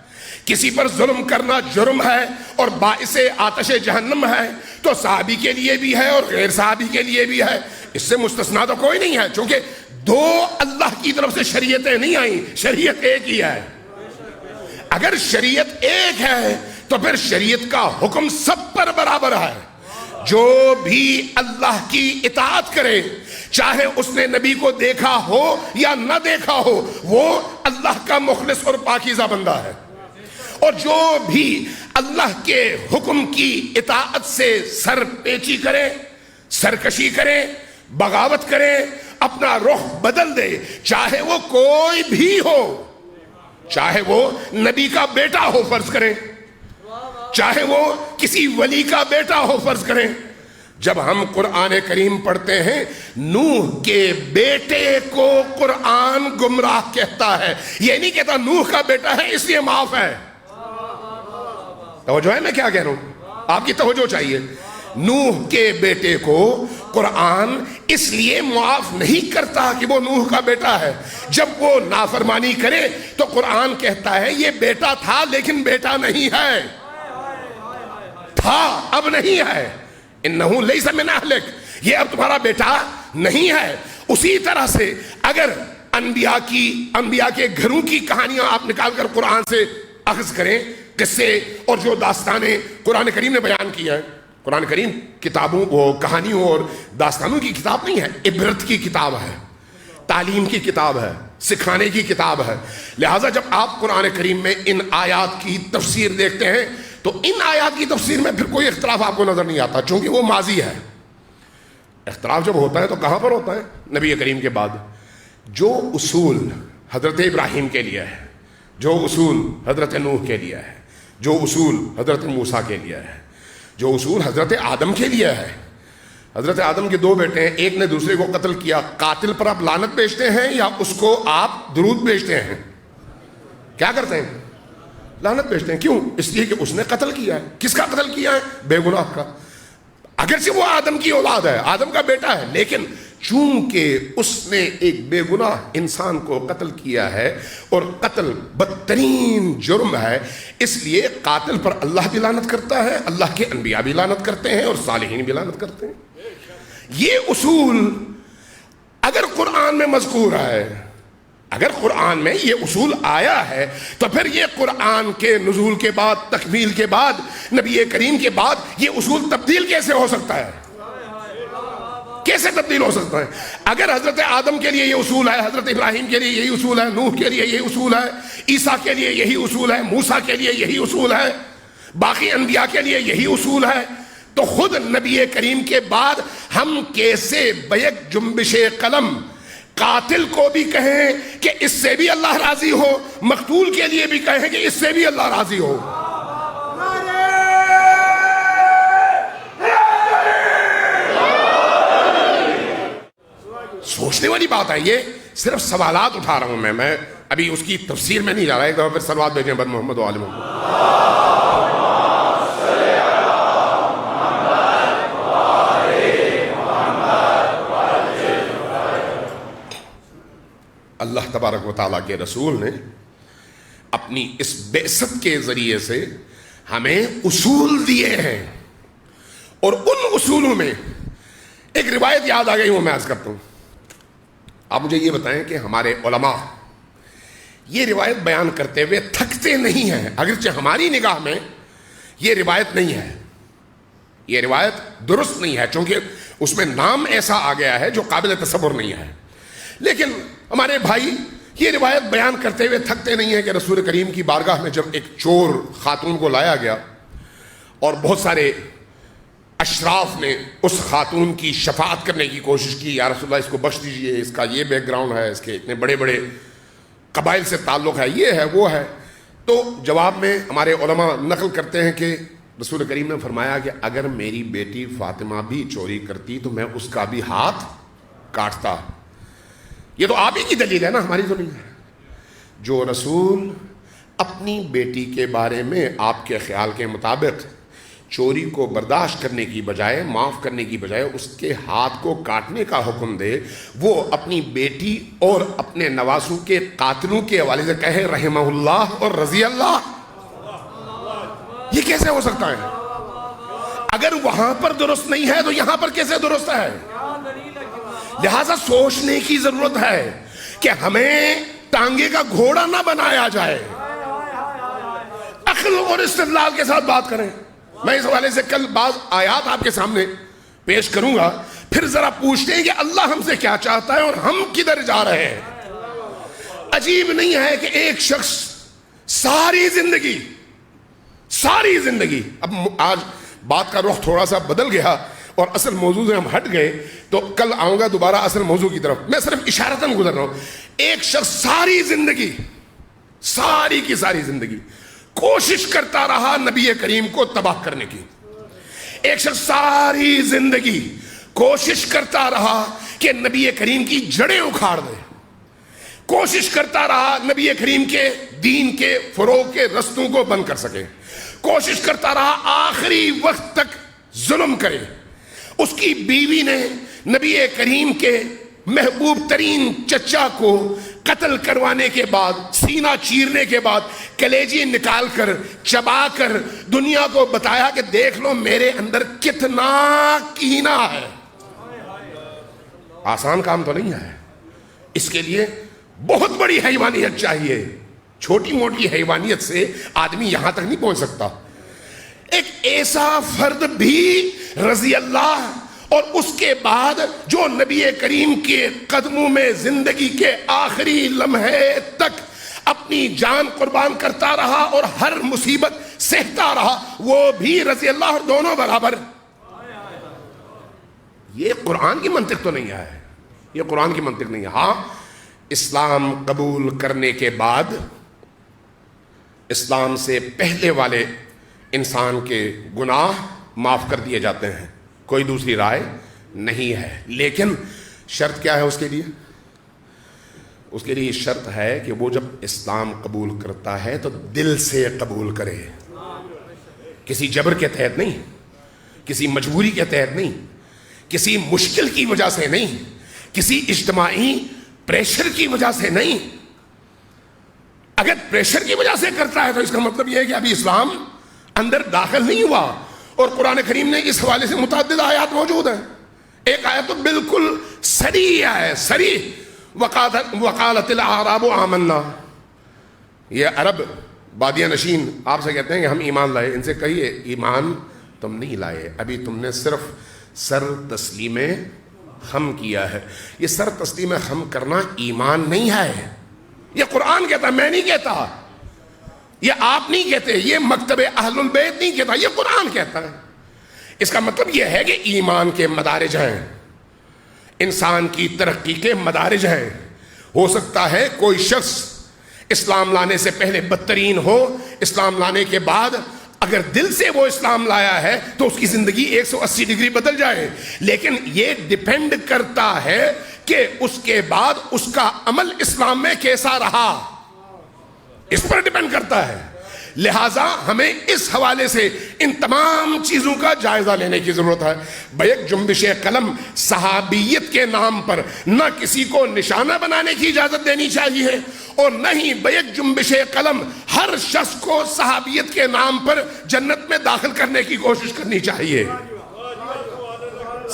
کسی پر ظلم کرنا جرم ہے اور باعث آتش جہنم ہے، تو صحابی کے لیے بھی ہے اور غیر صحابی کے لیے بھی ہے۔ اس سے مستثنا تو کوئی نہیں ہے، چونکہ دو اللہ کی طرف سے شریعتیں نہیں آئیں، شریعت ایک ہی ہے۔ اگر شریعت ایک ہے تو پھر شریعت کا حکم سب پر برابر ہے۔ جو بھی اللہ کی اطاعت کرے، چاہے اس نے نبی کو دیکھا ہو یا نہ دیکھا ہو، وہ اللہ کا مخلص اور پاکیزہ بندہ ہے۔ اور جو بھی اللہ کے حکم کی اطاعت سے سر پیچی کرے، سرکشی کرے، بغاوت کرے، اپنا رخ بدل دے، چاہے وہ کوئی بھی ہو، چاہے وہ نبی کا بیٹا ہو فرض کریں، چاہے وہ کسی ولی کا بیٹا ہو فرض کریں۔ جب ہم قرآن کریم پڑھتے ہیں، نوح کے بیٹے کو قرآن گمراہ کہتا ہے، یہ نہیں کہتا نوح کا بیٹا ہے اس لیے معاف ہے۔ توجہ ہے میں کیا کہہ رہا ہوں؟ آپ کی توجہ چاہیے۔ نوح کے بیٹے کو قرآن اس لیے معاف نہیں کرتا کہ وہ نوح کا بیٹا ہے۔ جب وہ نافرمانی کرے تو قرآن کہتا ہے یہ بیٹا تھا لیکن بیٹا نہیں ہے، تھا اب نہیں ہے، انہو لیس من اہلک، یہ اب تمہارا بیٹا نہیں ہے۔ اسی طرح سے اگر انبیاء کے گھروں کی کہانیاں آپ نکال کر قرآن سے اخذ کریں، قصے اور جو داستانیں قرآن کریم نے بیان کیا ہے، قرآن کریم کتابوں وہ کہانیوں اور داستانوں کی کتاب نہیں ہے، عبرت کی کتاب ہے، تعلیم کی کتاب ہے، سکھانے کی کتاب ہے۔ لہٰذا جب آپ قرآن کریم میں ان آیات کی تفسیر دیکھتے ہیں تو ان آیات کی تفسیر میں پھر کوئی اختلاف آپ کو نظر نہیں آتا، چونکہ وہ ماضی ہے۔ اختلاف جب ہوتا ہے تو کہاں پر ہوتا ہے؟ نبی کریم کے بعد۔ جو اصول حضرت ابراہیم کے لیے ہے، جو اصول حضرت نوح کے لیے ہے، جو اصول حضرت موسیٰ کے لیے ہے، جو اصول حضرت آدم کے لیے ہے۔ حضرت آدم کے دو بیٹے ہیں، ایک نے دوسرے کو قتل کیا، قاتل پر آپ لعنت بھیجتے ہیں یا اس کو آپ درود بھیجتے ہیں؟ کیا کرتے ہیں؟ لعنت بھیجتے ہیں۔ کیوں؟ اس لیے کہ اس نے قتل کیا ہے۔ کس کا قتل کیا ہے؟ بے گناہ کا۔ اگرچہ وہ آدم کی اولاد ہے، آدم کا بیٹا ہے، لیکن چونکہ اس نے ایک بے گناہ انسان کو قتل کیا ہے اور قتل بدترین جرم ہے، اس لیے قاتل پر اللہ بھی لعنت کرتا ہے، اللہ کے انبیاء بھی لعنت کرتے ہیں اور صالحین بھی لعنت کرتے ہیں۔ یہ اصول اگر قرآن میں مذکور ہے، اگر قرآن میں یہ اصول آیا ہے تو پھر یہ قرآن کے نزول کے بعد، تکمیل کے بعد، نبی کریم کے بعد یہ اصول تبدیل کیسے ہو سکتا ہے؟ کیسے تبدیل ہو سکتا ہے؟ اگر حضرت آدم کے لیے یہ اصول ہے، حضرت ابراہیم کے لیے یہی اصول ہے، نوح کے لیے یہی اصول ہے، عیسیٰ کے لیے یہی اصول ہے، موسیٰ کے لیے یہی اصول ہے، باقی انبیاء کے لیے یہی اصول ہے، تو خود نبی کریم کے بعد ہم کیسے بیک جنبش قلم قاتل کو بھی کہیں کہ اس سے بھی اللہ راضی ہو، مقتول کے لیے بھی کہیں کہ اس سے بھی اللہ راضی ہو؟ سوچ پوچھنے والی بات ہے، یہ صرف سوالات اٹھا رہا ہوں میں ابھی اس کی تفسیر میں نہیں جا رہا. ایک دفعہ پھر صلوات بھیجیں بر محمد و آل محمد. اللہ تبارک و تعالیٰ کے رسول نے اپنی اس بعثت کے ذریعے سے ہمیں اصول دیے ہیں، اور ان اصولوں میں ایک روایت یاد آ گئی، وہ میں عرض کرتا ہوں. آپ مجھے یہ بتائیں کہ ہمارے علماء یہ روایت بیان کرتے ہوئے تھکتے نہیں ہیں، اگرچہ ہماری نگاہ میں یہ روایت نہیں ہے، یہ روایت درست نہیں ہے، چونکہ اس میں نام ایسا آ گیا ہے جو قابل تصور نہیں ہے، لیکن ہمارے بھائی یہ روایت بیان کرتے ہوئے تھکتے نہیں ہیں کہ رسول کریم کی بارگاہ میں جب ایک چور خاتون کو لایا گیا اور بہت سارے اشراف نے اس خاتون کی شفاعت کرنے کی کوشش کی، یا رسول اللہ اس کو بخش دیجئے، اس کا یہ بیک گراؤنڈ ہے، اس کے اتنے بڑے بڑے قبائل سے تعلق ہے، یہ ہے وہ ہے، تو جواب میں ہمارے علماء نقل کرتے ہیں کہ رسول کریم نے فرمایا کہ اگر میری بیٹی فاطمہ بھی چوری کرتی تو میں اس کا بھی ہاتھ کاٹتا. یہ تو آپ ہی کی دلیل ہے نا، ہماری تو نہیں ہے. جو رسول اپنی بیٹی کے بارے میں آپ کے خیال کے مطابق چوری کو برداشت کرنے کی بجائے، معاف کرنے کی بجائے اس کے ہاتھ کو کاٹنے کا حکم دے، وہ اپنی بیٹی اور اپنے نواسوں کے قاتلوں کے حوالے سے کہے رحمہ اللہ اور رضی اللہ، یہ کیسے ہو سکتا ہے؟ اگر وہاں پر درست نہیں ہے تو یہاں پر کیسے درست ہے؟ لہذا سوچنے کی ضرورت ہے کہ ہمیں ٹانگے کا گھوڑا نہ بنایا جائے، عقل اور استدلال کے ساتھ بات کریں. میں اس حوالے سے کل بعض آیات آپ کے سامنے پیش کروں گا، پھر ذرا پوچھتے ہیں کہ اللہ ہم سے کیا چاہتا ہے اور ہم کدھر جا رہے ہیں. عجیب نہیں ہے کہ ایک شخص ساری زندگی اب آج بات کا رخ تھوڑا سا بدل گیا اور اصل موضوع سے ہم ہٹ گئے، تو کل آؤں گا دوبارہ اصل موضوع کی طرف، میں صرف اشارتاً گزر رہا ہوں. ایک شخص ساری کی ساری زندگی کوشش کرتا رہا نبی کریم کو تباہ کرنے کی. ایک شخص ساری زندگی کوشش کرتا رہا کہ نبی کریم کی جڑیں اکھاڑ دے، کوشش کرتا رہا نبی کریم کے دین کے فروغ کے رستوں کو بند کر سکے، کوشش کرتا رہا آخری وقت تک ظلم کرے. اس کی بیوی نے نبی کریم کے محبوب ترین چچا کو قتل کروانے کے بعد، سینہ چیرنے کے بعد، کلیجی نکال کر چبا کر دنیا کو بتایا کہ دیکھ لو میرے اندر کتنا کینہ ہے. آسان کام تو نہیں ہے، اس کے لیے بہت بڑی حیوانیت چاہیے. چھوٹی موٹی حیوانیت سے آدمی یہاں تک نہیں پہنچ سکتا. ایک ایسا فرد بھی رضی اللہ اور اس کے بعد جو نبی کریم کے قدموں میں زندگی کے آخری لمحے تک اپنی جان قربان کرتا رہا اور ہر مصیبت سہتا رہا، وہ بھی رضی اللہ، اور دونوں برابر. یہ قرآن کی منطق تو نہیں ہے، یہ قرآن کی منطق نہیں ہے. ہاں، اسلام قبول کرنے کے بعد اسلام سے پہلے والے انسان کے گناہ معاف کر دیے جاتے ہیں، کوئی دوسری رائے نہیں ہے. لیکن شرط کیا ہے اس کے لیے؟ اس کے لیے شرط ہے کہ وہ جب اسلام قبول کرتا ہے تو دل سے قبول کرے، کسی جبر کے تحت نہیں، کسی مجبوری کے تحت نہیں، کسی مشکل کی وجہ سے نہیں، کسی اجتماعی پریشر کی وجہ سے نہیں. اگر پریشر کی وجہ سے کرتا ہے تو اس کا مطلب یہ ہے کہ ابھی اسلام اندر داخل نہیں ہوا. اور قرآن کریم نے اس حوالے سے متعدد آیات موجود ہیں. ایک آیت تو بالکل صریح ہے، صریح، وقالت الاعراب آمنا. یہ عرب بادیہ نشین آپ سے کہتے ہیں کہ ہم ایمان لائے. ان سے کہیے ایمان تم نہیں لائے، ابھی تم نے صرف سر تسلیم خم کیا ہے. یہ سر تسلیم خم کرنا ایمان نہیں ہے. یہ قرآن کہتا ہے، میں نہیں کہتا، یہ آپ نہیں کہتے، یہ مکتب اہل البیت نہیں کہتا، یہ قرآن کہتا ہے. اس کا مطلب یہ ہے کہ ایمان کے مدارج ہیں، انسان کی ترقی کے مدارج ہیں. ہو سکتا ہے کوئی شخص اسلام لانے سے پہلے بدترین ہو، اسلام لانے کے بعد اگر دل سے وہ اسلام لایا ہے تو اس کی زندگی 180 ڈگری بدل جائے. لیکن یہ ڈیپینڈ کرتا ہے کہ اس کے بعد اس کا عمل اسلام میں کیسا رہا، اس پر ڈیپینڈ کرتا ہے۔ لہٰذا ہمیں اس حوالے سے ان تمام چیزوں کا جائزہ لینے کی ضرورت ہے۔ بیک جنبش قلم صحابیت کے نام پر نہ کسی کو نشانہ بنانے کی اجازت دینی چاہیے، اور نہ ہی بیک جنبش قلم ہر شخص کو صحابیت کے نام پر جنت میں داخل کرنے کی کوشش کرنی چاہیے۔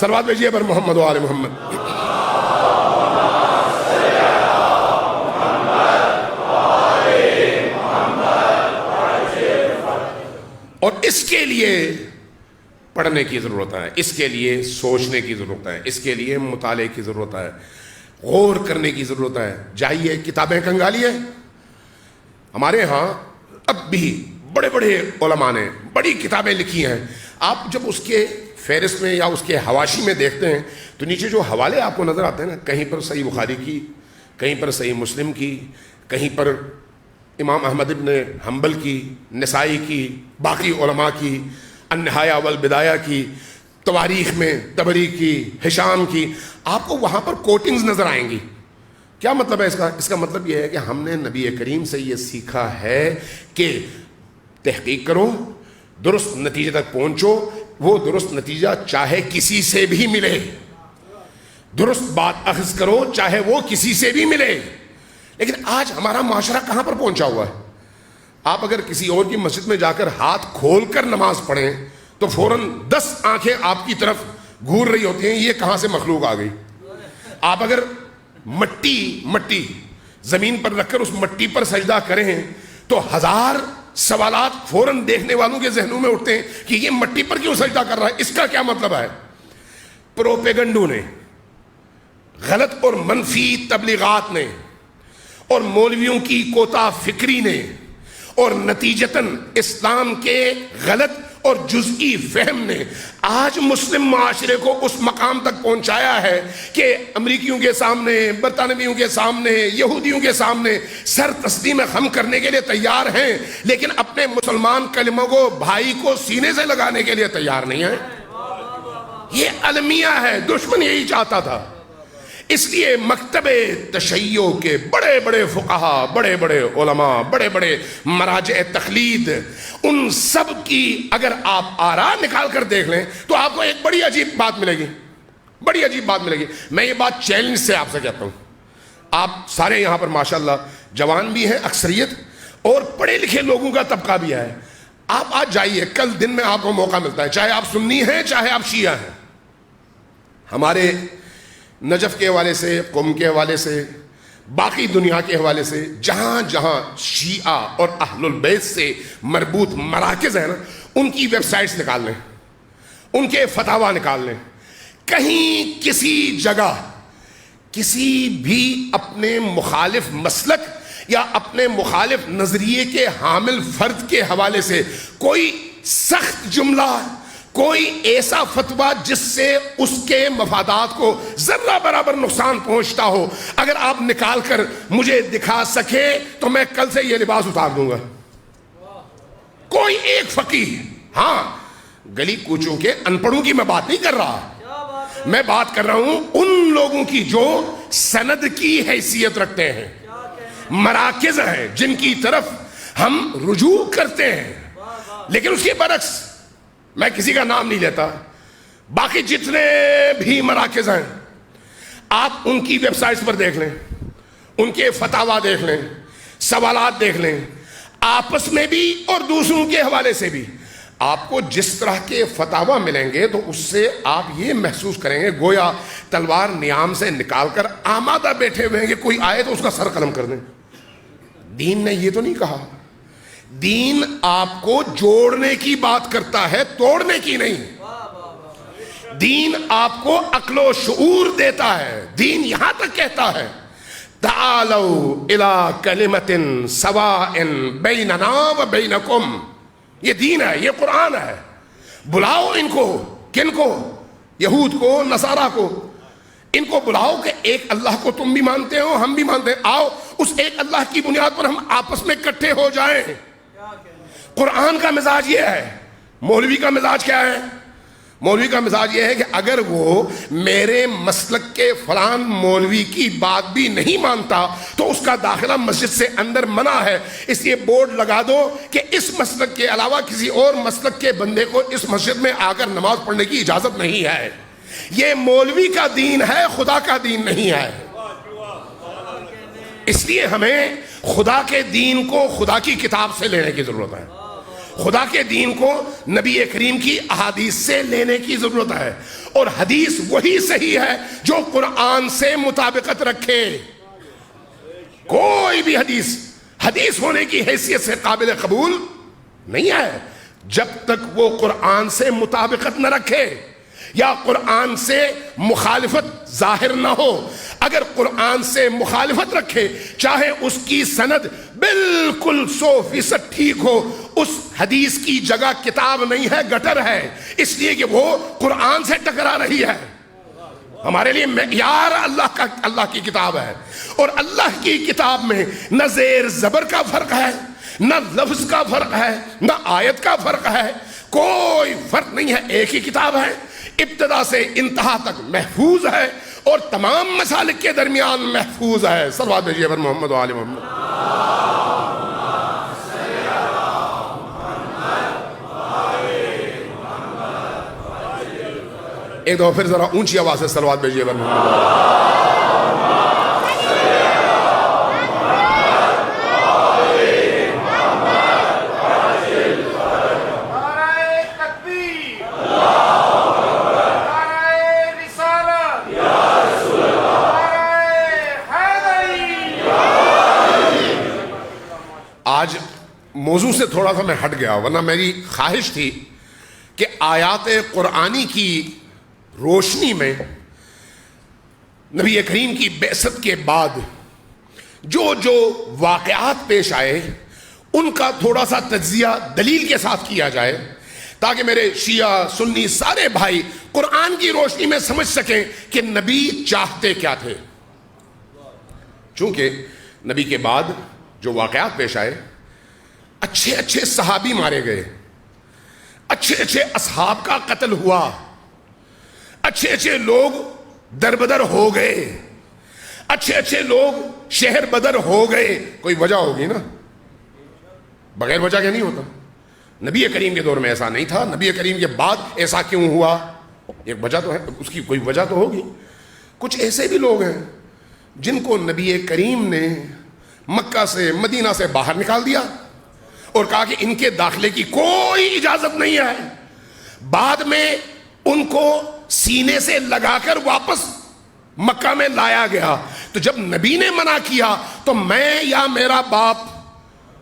صلوات بھیجیے پر محمد و آل محمد۔ اور اس کے لیے پڑھنے کی ضرورت ہے، اس کے لیے سوچنے کی ضرورت ہے، اس کے لیے مطالعے کی ضرورت ہے، غور کرنے کی ضرورت ہے۔ جائیے کتابیں کنگالیے۔ ہمارے ہاں اب بھی بڑے بڑے علماء نے بڑی کتابیں لکھی ہیں۔ آپ جب اس کے فہرست میں یا اس کے حواشی میں دیکھتے ہیں تو نیچے جو حوالے آپ کو نظر آتے ہیں نا، کہیں پر صحیح بخاری کی، کہیں پر صحیح مسلم کی، کہیں پر امام احمد ابن حنبل کی، نسائی کی، باقی علماء کی، النہایہ والبدایہ کی، تواریخ میں طبری کی، ہشام کی، آپ کو وہاں پر کوٹنگز نظر آئیں گی۔ کیا مطلب ہے اس کا؟ اس کا مطلب یہ ہے کہ ہم نے نبی کریم سے یہ سیکھا ہے کہ تحقیق کرو، درست نتیجے تک پہنچو، وہ درست نتیجہ چاہے کسی سے بھی ملے، درست بات اخذ کرو چاہے وہ کسی سے بھی ملے۔ لیکن آج ہمارا معاشرہ کہاں پر پہنچا ہوا ہے؟ آپ اگر کسی اور کی مسجد میں جا کر ہاتھ کھول کر نماز پڑھیں تو فوراً 10 آنکھیں آپ کی طرف گھور رہی ہوتی ہیں، یہ کہاں سے مخلوق آ گئی۔ آپ اگر مٹی زمین پر رکھ کر اس مٹی پر سجدہ کریں تو 1000 سوالات فوراً دیکھنے والوں کے ذہنوں میں اٹھتے ہیں کہ یہ مٹی پر کیوں سجدہ کر رہا ہے، اس کا کیا مطلب ہے؟ پروپیگنڈوں نے، غلط اور منفی تبلیغات نے، اور مولویوں کی کوتا فکری نے، اور نتیجتاً اسلام کے غلط اور جزئی فہم نے آج مسلم معاشرے کو اس مقام تک پہنچایا ہے کہ امریکیوں کے سامنے، برطانویوں کے سامنے، یہودیوں کے سامنے سر تسلیم خم کرنے کے لیے تیار ہیں، لیکن اپنے مسلمان کلموں کو، بھائی کو سینے سے لگانے کے لیے تیار نہیں ہیں۔ یہ المیہ ہے، دشمن یہی چاہتا تھا۔ اس لیے مکتب تشیع کے بڑے بڑے فقہا، بڑے بڑے علماء، بڑے بڑے مراجع تقلید، ان سب کی اگر آپ آراء نکال کر دیکھ لیں تو آپ کو ایک بڑی عجیب بات ملے گی، بڑی عجیب بات ملے گی۔ میں یہ بات چیلنج سے آپ سے کہتا ہوں، آپ سارے یہاں پر ماشاءاللہ جوان بھی ہیں اکثریت، اور پڑھے لکھے لوگوں کا طبقہ بھی ہے۔ آپ آج جائیے، کل دن میں آپ کو موقع ملتا ہے، چاہے آپ سنی ہیں چاہے آپ شیعہ ہیں، ہمارے نجف کے حوالے سے، قم کے حوالے سے، باقی دنیا کے حوالے سے، جہاں جہاں شیعہ اور اہل البیت سے مربوط مراکز ہیں نا، ان کی ویب سائٹس نکال لیں، ان کے فتاوی نکال لیں۔ کہیں کسی جگہ کسی بھی اپنے مخالف مسلک یا اپنے مخالف نظریے کے حامل فرد کے حوالے سے کوئی سخت جملہ، کوئی ایسا فتویٰ جس سے اس کے مفادات کو ذرہ برابر نقصان پہنچتا ہو، اگر آپ نکال کر مجھے دکھا سکے تو میں کل سے یہ لباس اتار دوں گا۔ کوئی ایک فقیہ، ہاں گلی کوچوں کے ان پڑھوں کی میں بات نہیں کر رہا، میں بات کر رہا ہوں ان لوگوں کی جو سند کی حیثیت رکھتے ہیں، مراکز ہیں جن کی طرف ہم رجوع کرتے ہیں۔ لیکن اس کے برعکس، میں کسی کا نام نہیں لیتا، باقی جتنے بھی مراکز ہیں آپ ان کی ویب سائٹس پر دیکھ لیں، ان کے فتاوی دیکھ لیں، سوالات دیکھ لیں، آپس میں بھی اور دوسروں کے حوالے سے بھی آپ کو جس طرح کے فتاوی ملیں گے تو اس سے آپ یہ محسوس کریں گے گویا تلوار نیام سے نکال کر آمادہ بیٹھے ہوئے ہیں کہ کوئی آئے تو اس کا سر قلم کر دیں۔ دین نے یہ تو نہیں کہا، دین آپ کو جوڑنے کی بات کرتا ہے، توڑنے کی نہیں۔ دین آپ کو عقل و شعور دیتا ہے۔ دین یہاں تک کہتا ہے تعالوا الی کلمۃ سواء بیننا و بینکم، یہ دین ہے، یہ قرآن ہے۔ بلاؤ ان کو، کن کو؟ یہود کو، نصارہ کو، ان کو بلاؤ کہ ایک اللہ کو تم بھی مانتے ہو، ہم بھی مانتے ہیں، آؤ اس ایک اللہ کی بنیاد پر ہم آپس میں اکٹھے ہو جائیں۔ قرآن کا مزاج یہ ہے۔ مولوی کا مزاج کیا ہے؟ مولوی کا مزاج یہ ہے کہ اگر وہ میرے مسلک کے فلان مولوی کی بات بھی نہیں مانتا تو اس کا داخلہ مسجد سے اندر منع ہے، اس لیے بورڈ لگا دو کہ اس مسلک کے علاوہ کسی اور مسلک کے بندے کو اس مسجد میں آ کر نماز پڑھنے کی اجازت نہیں ہے۔ یہ مولوی کا دین ہے، خدا کا دین نہیں ہے۔ اس لیے ہمیں خدا کے دین کو خدا کی کتاب سے لینے کی ضرورت ہے، خدا کے دین کو نبی کریم کی احادیث سے لینے کی ضرورت ہے، اور حدیث وہی صحیح ہے جو قرآن سے مطابقت رکھے۔ کوئی بھی حدیث ہونے کی حیثیت سے قابل قبول نہیں ہے جب تک وہ قرآن سے مطابقت نہ رکھے یا قرآن سے مخالفت ظاہر نہ ہو۔ اگر قرآن سے مخالفت رکھے، چاہے اس کی سند بالکل 100% ٹھیک ہو، اس حدیث کی جگہ کتاب نہیں ہے، گٹر ہے، اس لیے کہ وہ قرآن سے ٹکرا رہی ہے۔ ہمارے لیے معیار اللہ کی کتاب ہے، اور اللہ کی کتاب میں نہ زیر زبر کا فرق ہے، نہ لفظ کا فرق ہے، نہ آیت کا فرق ہے، کوئی فرق نہیں ہے، ایک ہی کتاب ہے، ابتدا سے انتہا تک محفوظ ہے اور تمام مسالک کے درمیان محفوظ ہے۔ صلوات بھیجیے پر محمد و آل محمد۔ ایک دفعہ پھر ذرا اونچی آواز سے صلوات بھیجیے پر محمد۔ آج موضوع سے تھوڑا سا میں ہٹ گیا، ورنہ میری خواہش تھی کہ آیات قرآنی کی روشنی میں نبی کریم کی بعثت کے بعد جو جو واقعات پیش آئے ان کا تھوڑا سا تجزیہ دلیل کے ساتھ کیا جائے، تاکہ میرے شیعہ سنی سارے بھائی قرآن کی روشنی میں سمجھ سکیں کہ نبی چاہتے کیا تھے۔ چونکہ نبی کے بعد جو واقعات پیش آئے، اچھے اچھے صحابی مارے گئے، اچھے اچھے اصحاب کا قتل ہوا، اچھے اچھے لوگ دربدر ہو گئے، اچھے اچھے لوگ شہر بدر ہو گئے۔ کوئی وجہ ہوگی نا، بغیر وجہ کے نہیں ہوتا۔ نبی کریم کے دور میں ایسا نہیں تھا، نبی کریم کے بعد ایسا کیوں ہوا؟ ایک وجہ تو ہے، اس کی کوئی وجہ تو ہوگی۔ کچھ ایسے بھی لوگ ہیں جن کو نبی کریم نے مکہ سے مدینہ سے باہر نکال دیا اور کہا کہ ان کے داخلے کی کوئی اجازت نہیں ہے، بعد میں ان کو سینے سے لگا کر واپس مکہ میں لایا گیا۔ تو جب نبی نے منع کیا تو میں یا میرا باپ،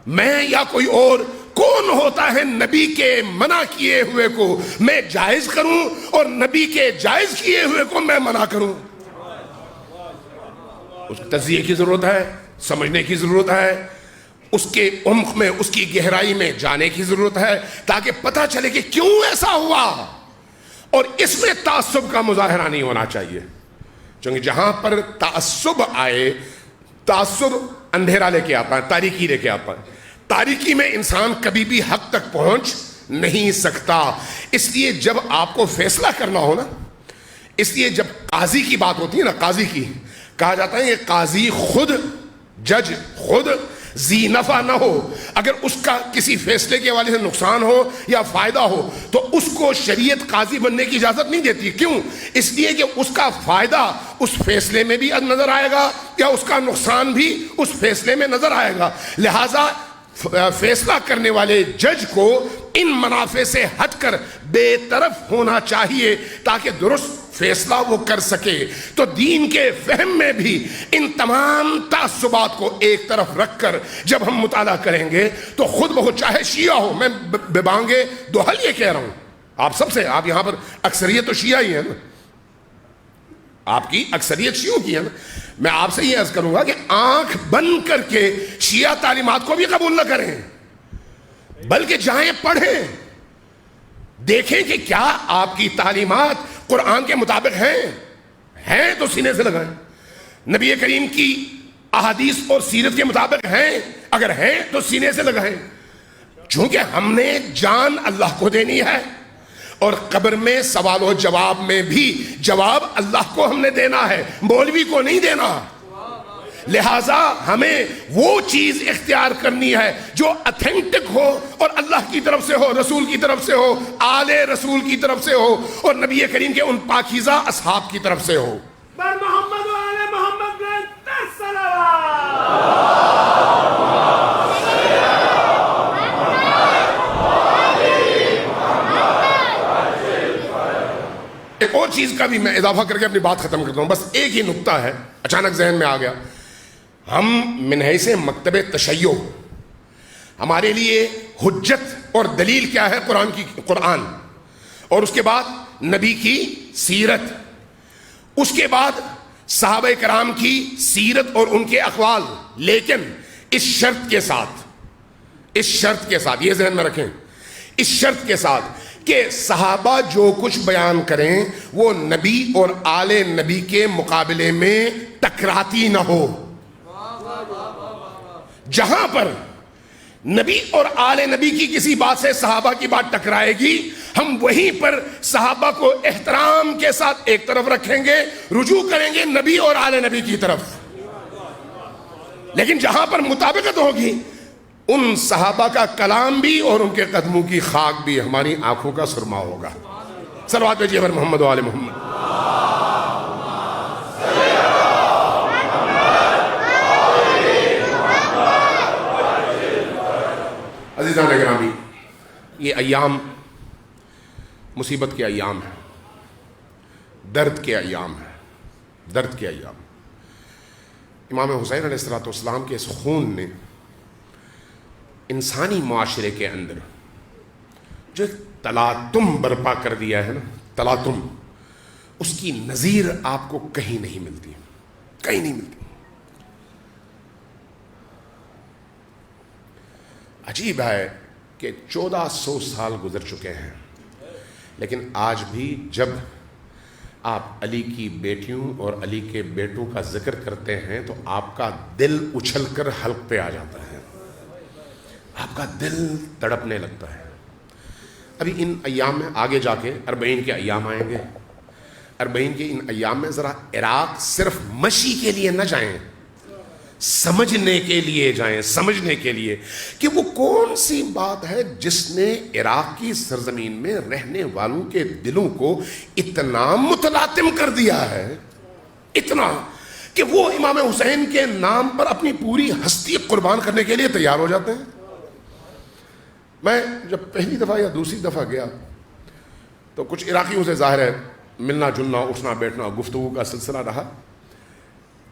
میں یا کوئی اور، کون ہوتا ہے نبی کے منع کیے ہوئے کو میں جائز کروں اور نبی کے جائز کیے ہوئے کو میں منع کروں؟ اس تجزیے کی ضرورت ہے، سمجھنے کی ضرورت ہے، اس کے عمق میں، اس کی گہرائی میں جانے کی ضرورت ہے، تاکہ پتہ چلے کہ کیوں ایسا ہوا۔ اور اس میں تعصب کا مظاہرہ نہیں ہونا چاہیے، چونکہ جہاں پر تعصب آئے، تعصب اندھیرا لے کے آتا ہے، تاریکی لے کے آتا ہے، تاریکی میں انسان کبھی بھی حق تک پہنچ نہیں سکتا۔ اس لیے جب آپ کو فیصلہ کرنا ہو نا، اس لیے جب قاضی کی بات ہوتی ہے نا، قاضی کی کہا جاتا ہے کہ قاضی خود، جج خود ذی نفع نہ ہو، اگر اس کا کسی فیصلے کے حوالے سے نقصان ہو یا فائدہ ہو تو اس کو شریعت قاضی بننے کی اجازت نہیں دیتی۔ کیوں؟ اس لیے کہ اس کا فائدہ اس فیصلے میں بھی نظر آئے گا یا اس کا نقصان بھی اس فیصلے میں نظر آئے گا، لہٰذا فیصلہ کرنے والے جج کو ان منافع سے ہٹ کر بے طرف ہونا چاہیے تاکہ درست فیصلہ وہ کر سکے۔ تو دین کے فہم میں بھی ان تمام تعصبات کو ایک طرف رکھ کر جب ہم مطالعہ کریں گے تو خود بخود، چاہے شیعہ ہو، میں ببانگے دوہل یہ کہہ رہا ہوں، آپ سب سے، آپ یہاں پر اکثریت تو شیعہ ہی ہے نا، آپ کی اکثریت شیعوں کی ہے نا، میں آپ سے یہ عرض کروں گا کہ آنکھ بند کر کے شیعہ تعلیمات کو بھی قبول نہ کریں، بلکہ جائیں پڑھیں، دیکھیں کہ کیا آپ کی تعلیمات قرآن کے مطابق ہیں تو سینے سے لگائیں، نبی کریم کی احادیث اور سیرت کے مطابق ہیں، اگر ہیں تو سینے سے لگائیں، چونکہ ہم نے جان اللہ کو دینی ہے اور قبر میں سوال و جواب میں بھی جواب اللہ کو ہم نے دینا ہے، مولوی کو نہیں دینا۔ لہٰذا ہمیں وہ چیز اختیار کرنی ہے جو اتھینٹک ہو اور اللہ کی طرف سے ہو، رسول کی طرف سے ہو، آل رسول کی طرف سے ہو، اور نبی کریم کے ان پاکیزہ اصحاب کی طرف سے ہو۔ بر محمد و آل محمد گرانتر صلوات۔ ایک اور چیز کا بھی میں اضافہ کر کے اپنی بات ختم کرتا ہوں، بس ایک ہی نقطہ ہے اچانک ذہن میں آ گیا۔ ہم من حیث مکتب تشیع، ہمارے لیے حجت اور دلیل کیا ہے؟ قرآن، اور اس کے بعد نبی کی سیرت، اس کے بعد صحابہ کرام کی سیرت اور ان کے اقوال، لیکن اس شرط کے ساتھ یہ ذہن میں رکھیں، اس شرط کے ساتھ کہ صحابہ جو کچھ بیان کریں وہ نبی اور آل نبی کے مقابلے میں ٹکراتی نہ ہو۔ جہاں پر نبی اور آل نبی کی کسی بات سے صحابہ کی بات ٹکرائے گی، ہم وہیں پر صحابہ کو احترام کے ساتھ ایک طرف رکھیں گے، رجوع کریں گے نبی اور آل نبی کی طرف۔ لیکن جہاں پر مطابقت ہوگی، ان صحابہ کا کلام بھی اور ان کے قدموں کی خاک بھی ہماری آنکھوں کا سرما ہوگا۔ صلوات بھیجیے بر محمد و آل محمد۔ عزیزان گرامی، یہ ایام مصیبت کے ایام ہیں، درد کے ایام ہیں، امام حسین علیہ السلام کے اس خون نے انسانی معاشرے کے اندر جو ایک تلاطم برپا کر دیا ہے نا، تلاطم، اس کی نظیر آپ کو کہیں نہیں ملتی۔ عجیب ہے کہ 1400 سال گزر چکے ہیں، لیکن آج بھی جب آپ علی کی بیٹیوں اور علی کے بیٹوں کا ذکر کرتے ہیں تو آپ کا دل اچھل کر حلق پہ آ جاتا ہے، آپ کا دل تڑپنے لگتا ہے۔ ابھی ان ایام میں آگے جا کے 40 کے ایام آئیں گے، 40 کے ان ایام میں ذرا عراق صرف مشی کے لیے نہ جائیں، سمجھنے کے لیے جائیں، سمجھنے کے لیے کہ وہ کون سی بات ہے جس نے عراق کی سرزمین میں رہنے والوں کے دلوں کو اتنا متلاطم کر دیا ہے، اتنا کہ وہ امام حسین کے نام پر اپنی پوری ہستی قربان کرنے کے لیے تیار ہو جاتے ہیں۔ میں جب پہلی دفعہ یا دوسری دفعہ گیا تو کچھ عراقیوں سے ظاہر ہے ملنا جلنا، اٹھنا بیٹھنا، گفتگو کا سلسلہ رہا،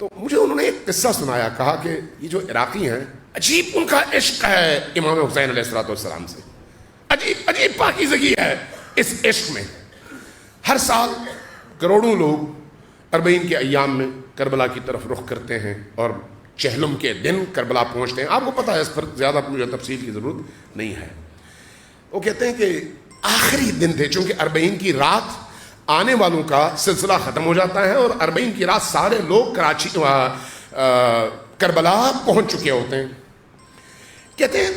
تو مجھے انہوں نے ایک قصہ سنایا، کہا کہ یہ جو عراقی ہیں عجیب ان کا عشق ہے امام حسین علیہ السلام سے، عجیب پاکیزگی ہے اس عشق میں۔ ہر سال کروڑوں لوگ 40 کے ایام میں کربلا کی طرف رخ کرتے ہیں اور چہلم کے دن کربلا پہنچتے ہیں۔ آپ کو پتہ ہے، اس پر زیادہ مجھے تفصیل کی ضرورت نہیں ہے۔ وہ کہتے ہیں کہ آخری دن تھے، چونکہ 40 کی رات آنے والوں کا سلسلہ ختم ہو جاتا ہے اور 40 کی رات سارے لوگ کربلا پہنچ چکے ہوتے ہیں۔ کہتے ہیں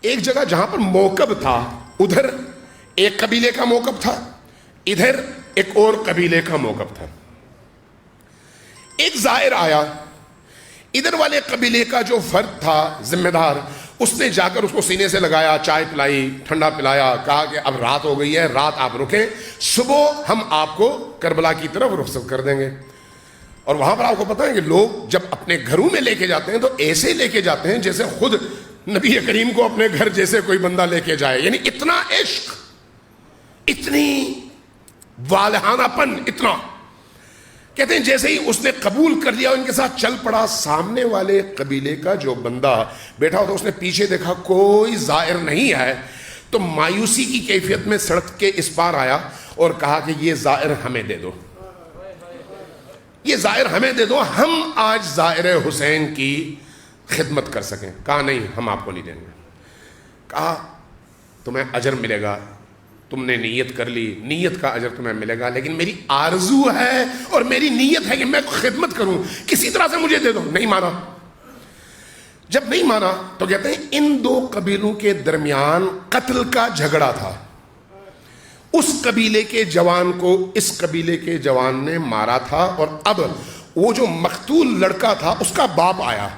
ایک جگہ جہاں پر موکب تھا، ادھر ایک قبیلے کا موکب تھا، ادھر ایک اور قبیلے کا موکب تھا۔ ایک زائر آیا، ادھر والے قبیلے کا جو فرد تھا ذمہ دار، اس نے جا کر اس کو سینے سے لگایا، چائے پلائی، ٹھنڈا پلایا، کہا کہ اب رات ہو گئی ہے، رات آپ رکیں، صبح ہم آپ کو کربلا کی طرف رخصت کر دیں گے۔ اور وہاں پر آپ کو پتہ ہے کہ لوگ جب اپنے گھروں میں لے کے جاتے ہیں تو ایسے لے کے جاتے ہیں جیسے خود نبی کریم کو اپنے گھر جیسے کوئی بندہ لے کے جائے، یعنی اتنا عشق، اتنی والہانہ پن، اتنا۔ کہتے ہیں جیسے ہی اس نے قبول کر لیا، ان کے ساتھ چل پڑا، سامنے والے قبیلے کا جو بندہ بیٹھا ہوتا اس نے پیچھے دیکھا، کوئی زائر نہیں ہے، تو مایوسی کی کیفیت میں سڑک کے اس پار آیا اور کہا کہ یہ زائر ہمیں دے دو، یہ زائر ہمیں دے دو، ہم آج زائر حسین کی خدمت کر سکیں۔ کہا نہیں، ہم آپ کو نہیں دیں گے۔ کہا تمہیں اجر ملے گا، تم نے نیت کر لی، نیت کا اجر تمہیں ملے گا، لیکن میری آرزو ہے اور میری نیت ہے کہ میں خدمت کروں، کسی طرح سے مجھے دے دو۔ نہیں مانا۔ جب نہیں مانا تو کہتے ہیں ان دو قبیلوں کے درمیان قتل کا جھگڑا تھا۔ اس قبیلے کے جوان کو اس قبیلے کے جوان نے مارا تھا، اور اب وہ جو مقتول لڑکا تھا اس کا باپ آیا.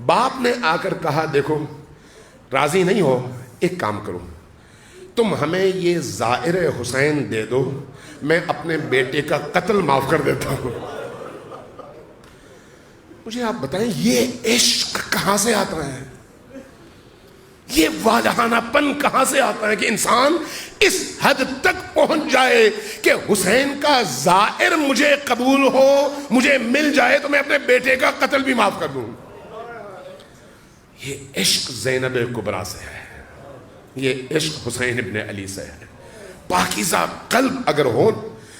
باپ نے آ کر کہا دیکھو راضی نہیں ہو، ایک کام کرو، تم ہمیں یہ زائر حسین دے دو، میں اپنے بیٹے کا قتل معاف کر دیتا ہوں. مجھے آپ بتائیں یہ عشق کہاں سے آتا ہے؟ یہ والہانہ پن کہاں سے آتا ہے کہ انسان اس حد تک پہنچ جائے کہ حسین کا زائر مجھے قبول ہو، مجھے مل جائے تو میں اپنے بیٹے کا قتل بھی معاف کر دوں. یہ عشق زینب کبریٰ سے ہے، یہ عشق حسین ابن علی سے ہے. پاکیزہ قلب اگر ہو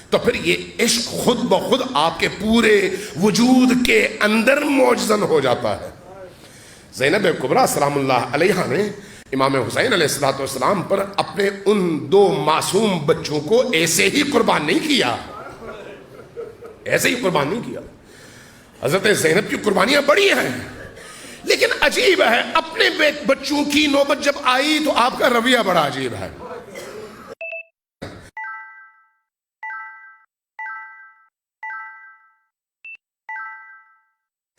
تو پھر یہ عشق خود بخود آپ کے پورے وجود کے اندر موجزن ہو جاتا ہے. زینب کبریٰ سلام اللہ علیہا نے امام حسین علیہ السلام پر اپنے ان 2 معصوم بچوں کو ایسے ہی قربان نہیں کیا، ایسے ہی قربان نہیں کیا. حضرت زینب کی قربانیاں بڑی ہیں، لیکن عجیب ہے اپنے بچوں کی نوبت جب آئی تو آپ کا رویہ بڑا عجیب ہے.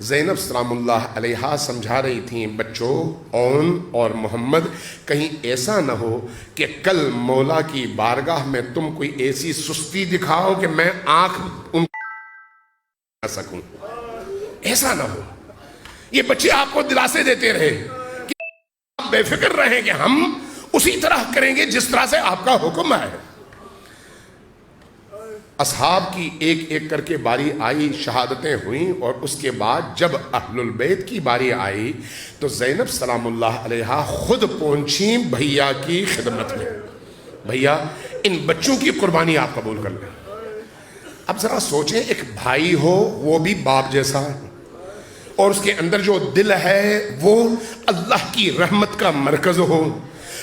زینب سلام اللہ علیہا سمجھا رہی تھیں بچوں اون اور محمد کہیں ایسا نہ ہو کہ کل مولا کی بارگاہ میں تم کوئی ایسی سستی دکھاؤ کہ میں آنکھ ان نہ سکوں، ایسا نہ ہو. یہ بچے آپ کو دلاسے دیتے رہے کہ آپ بے فکر رہیں کہ ہم اسی طرح کریں گے جس طرح سے آپ کا حکم ہے. اصحاب کی ایک ایک کر کے باری آئی، شہادتیں ہوئیں، اور اس کے بعد جب اہل البیت کی باری آئی تو زینب سلام اللہ علیہا خود پہنچیں بھیا کی خدمت میں. بھیا ان بچوں کی قربانی آپ قبول کر لیں. اب ذرا سوچیں ایک بھائی ہو وہ بھی باپ جیسا ہے، اور اس کے اندر جو دل ہے وہ اللہ کی رحمت کا مرکز ہو،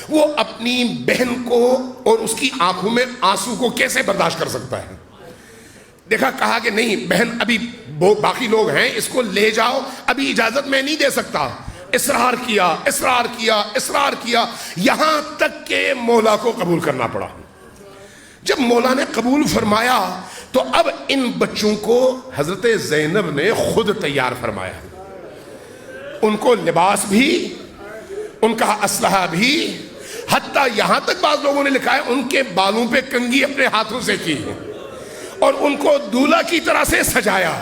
وہ اپنی بہن کو اور اس کی آنکھوں میں آنسو کو کیسے برداشت کر سکتا ہے؟ دیکھا، کہا کہ نہیں بہن ابھی باقی لوگ ہیں، اس کو لے جاؤ، ابھی اجازت میں نہیں دے سکتا. اصرار کیا اصرار کیا اصرار کیا، یہاں تک کہ مولا کو قبول کرنا پڑا. جب مولا نے قبول فرمایا تو اب ان بچوں کو حضرت زینب نے خود تیار فرمایا. ان کو لباس بھی، ان کا اسلحہ بھی، حتیٰ یہاں تک بعض لوگوں نے لکھا ہے ان کے بالوں پہ کنگھی اپنے ہاتھوں سے کی اور ان کو دولہا کی طرح سے سجایا.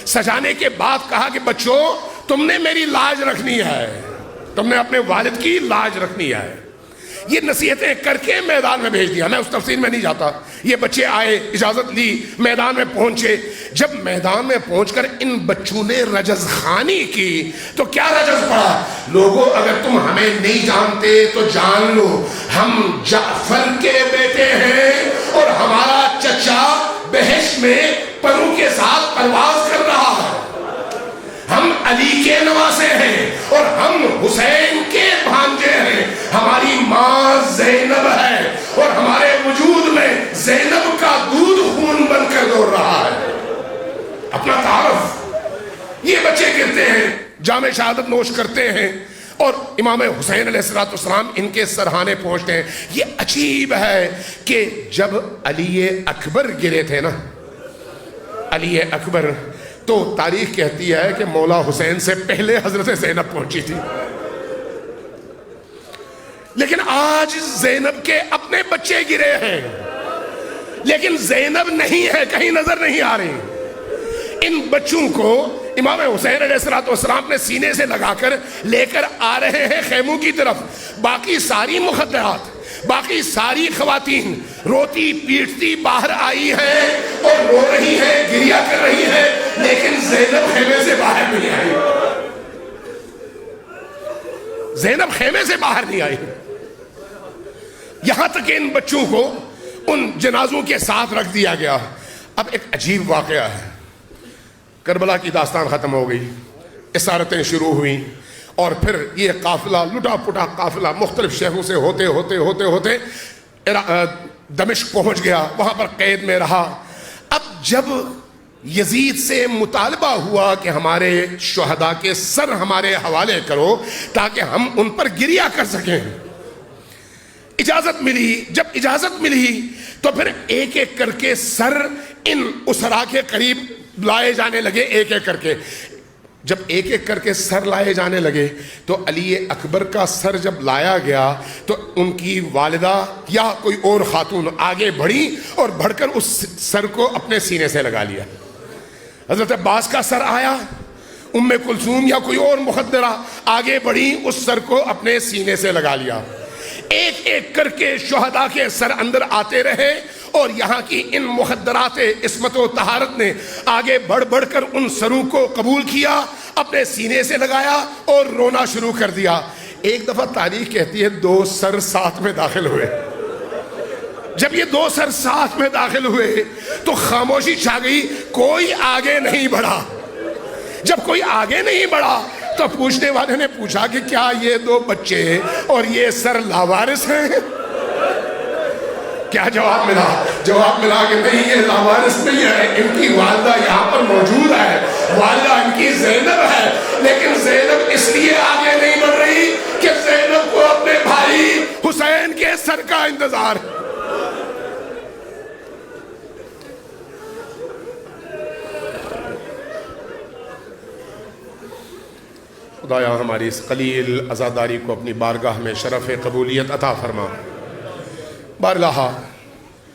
سجانے کے بعد کہا کہ بچوں تم نے میری لاج رکھنی ہے، تم نے اپنے والد کی لاج رکھنی ہے. یہ نصیحتیں کر کے میدان میں بھیج دیا. میں اس تفصیل میں نہیں جاتا. یہ بچے آئے، اجازت لی، میدان میں پہنچے. جب میدان میں پہنچ کر ان بچوں نے رجز خوانی کی تو کیا رجز پڑا؟ لوگوں اگر تم ہمیں نہیں جانتے تو جان لو، ہم جعفر کے بیٹے ہیں اور ہمارا چچا بہشت میں پروں کے ساتھ پرواز کر رہا ہے. ہم علی کے نواسے ہیں اور ہم حسین کے بھانجے ہیں. ہماری ماں زینب ہے اور ہمارے وجود میں زینب کا دودھ خون بن کر دوڑ رہا ہے. اپنا تعارف. یہ بچے گرتے ہیں، جام شہادت نوش کرتے ہیں، اور امام حسین علیہ السلام ان کے سرہانے پہنچتے ہیں. یہ عجیب ہے کہ جب علی اکبر گرے تھے نا، علی اکبر، تو تاریخ کہتی ہے کہ مولا حسین سے پہلے حضرت زینب پہنچی تھی. لیکن آج زینب کے اپنے بچے گرے ہیں، لیکن زینب نہیں ہے، کہیں نظر نہیں آ رہی. ان بچوں کو امام حسین علیہ السلام نے سینے سے لگا کر لے کر آ رہے ہیں خیموں کی طرف. باقی ساری مخدرات، باقی ساری خواتین روتی پیٹتی باہر آئی ہیں اور رو رہی ہیں، گریا کر رہی ہیں، لیکن زینب خیمے سے باہر نہیں آئی. زینب خیمے سے باہر نہیں آئی. یہاں تک کہ ان بچوں کو ان جنازوں کے ساتھ رکھ دیا گیا. اب ایک عجیب واقعہ ہے. کربلا کی داستان ختم ہو گئی، اسارتیں شروع ہوئیں، اور پھر یہ قافلہ لٹا پٹا قافلہ مختلف شہروں سے ہوتے ہوتے ہوتے ہوتے دمشق پہنچ گیا، وہاں پر قید میں رہا. اب جب یزید سے مطالبہ ہوا کہ ہمارے شہداء کے سر ہمارے حوالے کرو تاکہ ہم ان پر گریہ کر سکیں، اجازت ملی، جب اجازت ملی تو پھر ایک ایک کر کے سر ان اسرا کے قریب لائے جانے لگے، ایک ایک کر کے۔ جب ایک ایک کر کے سر لائے جانے لگے تو علی اکبر کا سر جب لایا گیا تو ان کی والدہ یا کوئی اور خاتون آگے بڑھی اور بڑھ کر اس سر کو اپنے سینے سے لگا لیا۔ حضرت عباس کا سر آیا، ام کلثوم یا کوئی اور مخدرہ آگے بڑھی، اس سر کو اپنے سینے سے لگا لیا۔ ایک ایک کر کے شہداء کے سر اندر آتے رہے، اور یہاں کی ان مخدرات عصمت و طہارت نے آگے بڑھ بڑھ کر ان سروں کو قبول کیا، اپنے سینے سے لگایا اور رونا شروع کر دیا۔ ایک دفعہ تاریخ کہتی ہے 2 سر ساتھ میں داخل ہوئے۔ جب یہ 2 سر ساتھ میں داخل ہوئے تو خاموشی چھا گئی، کوئی آگے نہیں بڑھا۔ جب کوئی آگے نہیں بڑھا تو پوچھنے والے نے پوچھا کہ کیا یہ 2 بچے اور یہ سر لاوارث ہیں؟ کیا جواب ملا؟ جواب ملا کہ نہیں، یہ لاوارث نہیں ہے، ان کی والدہ یہاں پر موجود ہے، والدہ ان کی زینب ہے، لیکن زینب اس لیے آگے نہیں بڑھ رہی کہ زینب کو اپنے بھائی حسین کے سر کا انتظار ہے۔ خدایا ہماری اس قلیل عزاداری کو اپنی بارگاہ میں شرف قبولیت عطا فرما۔ بارگاہ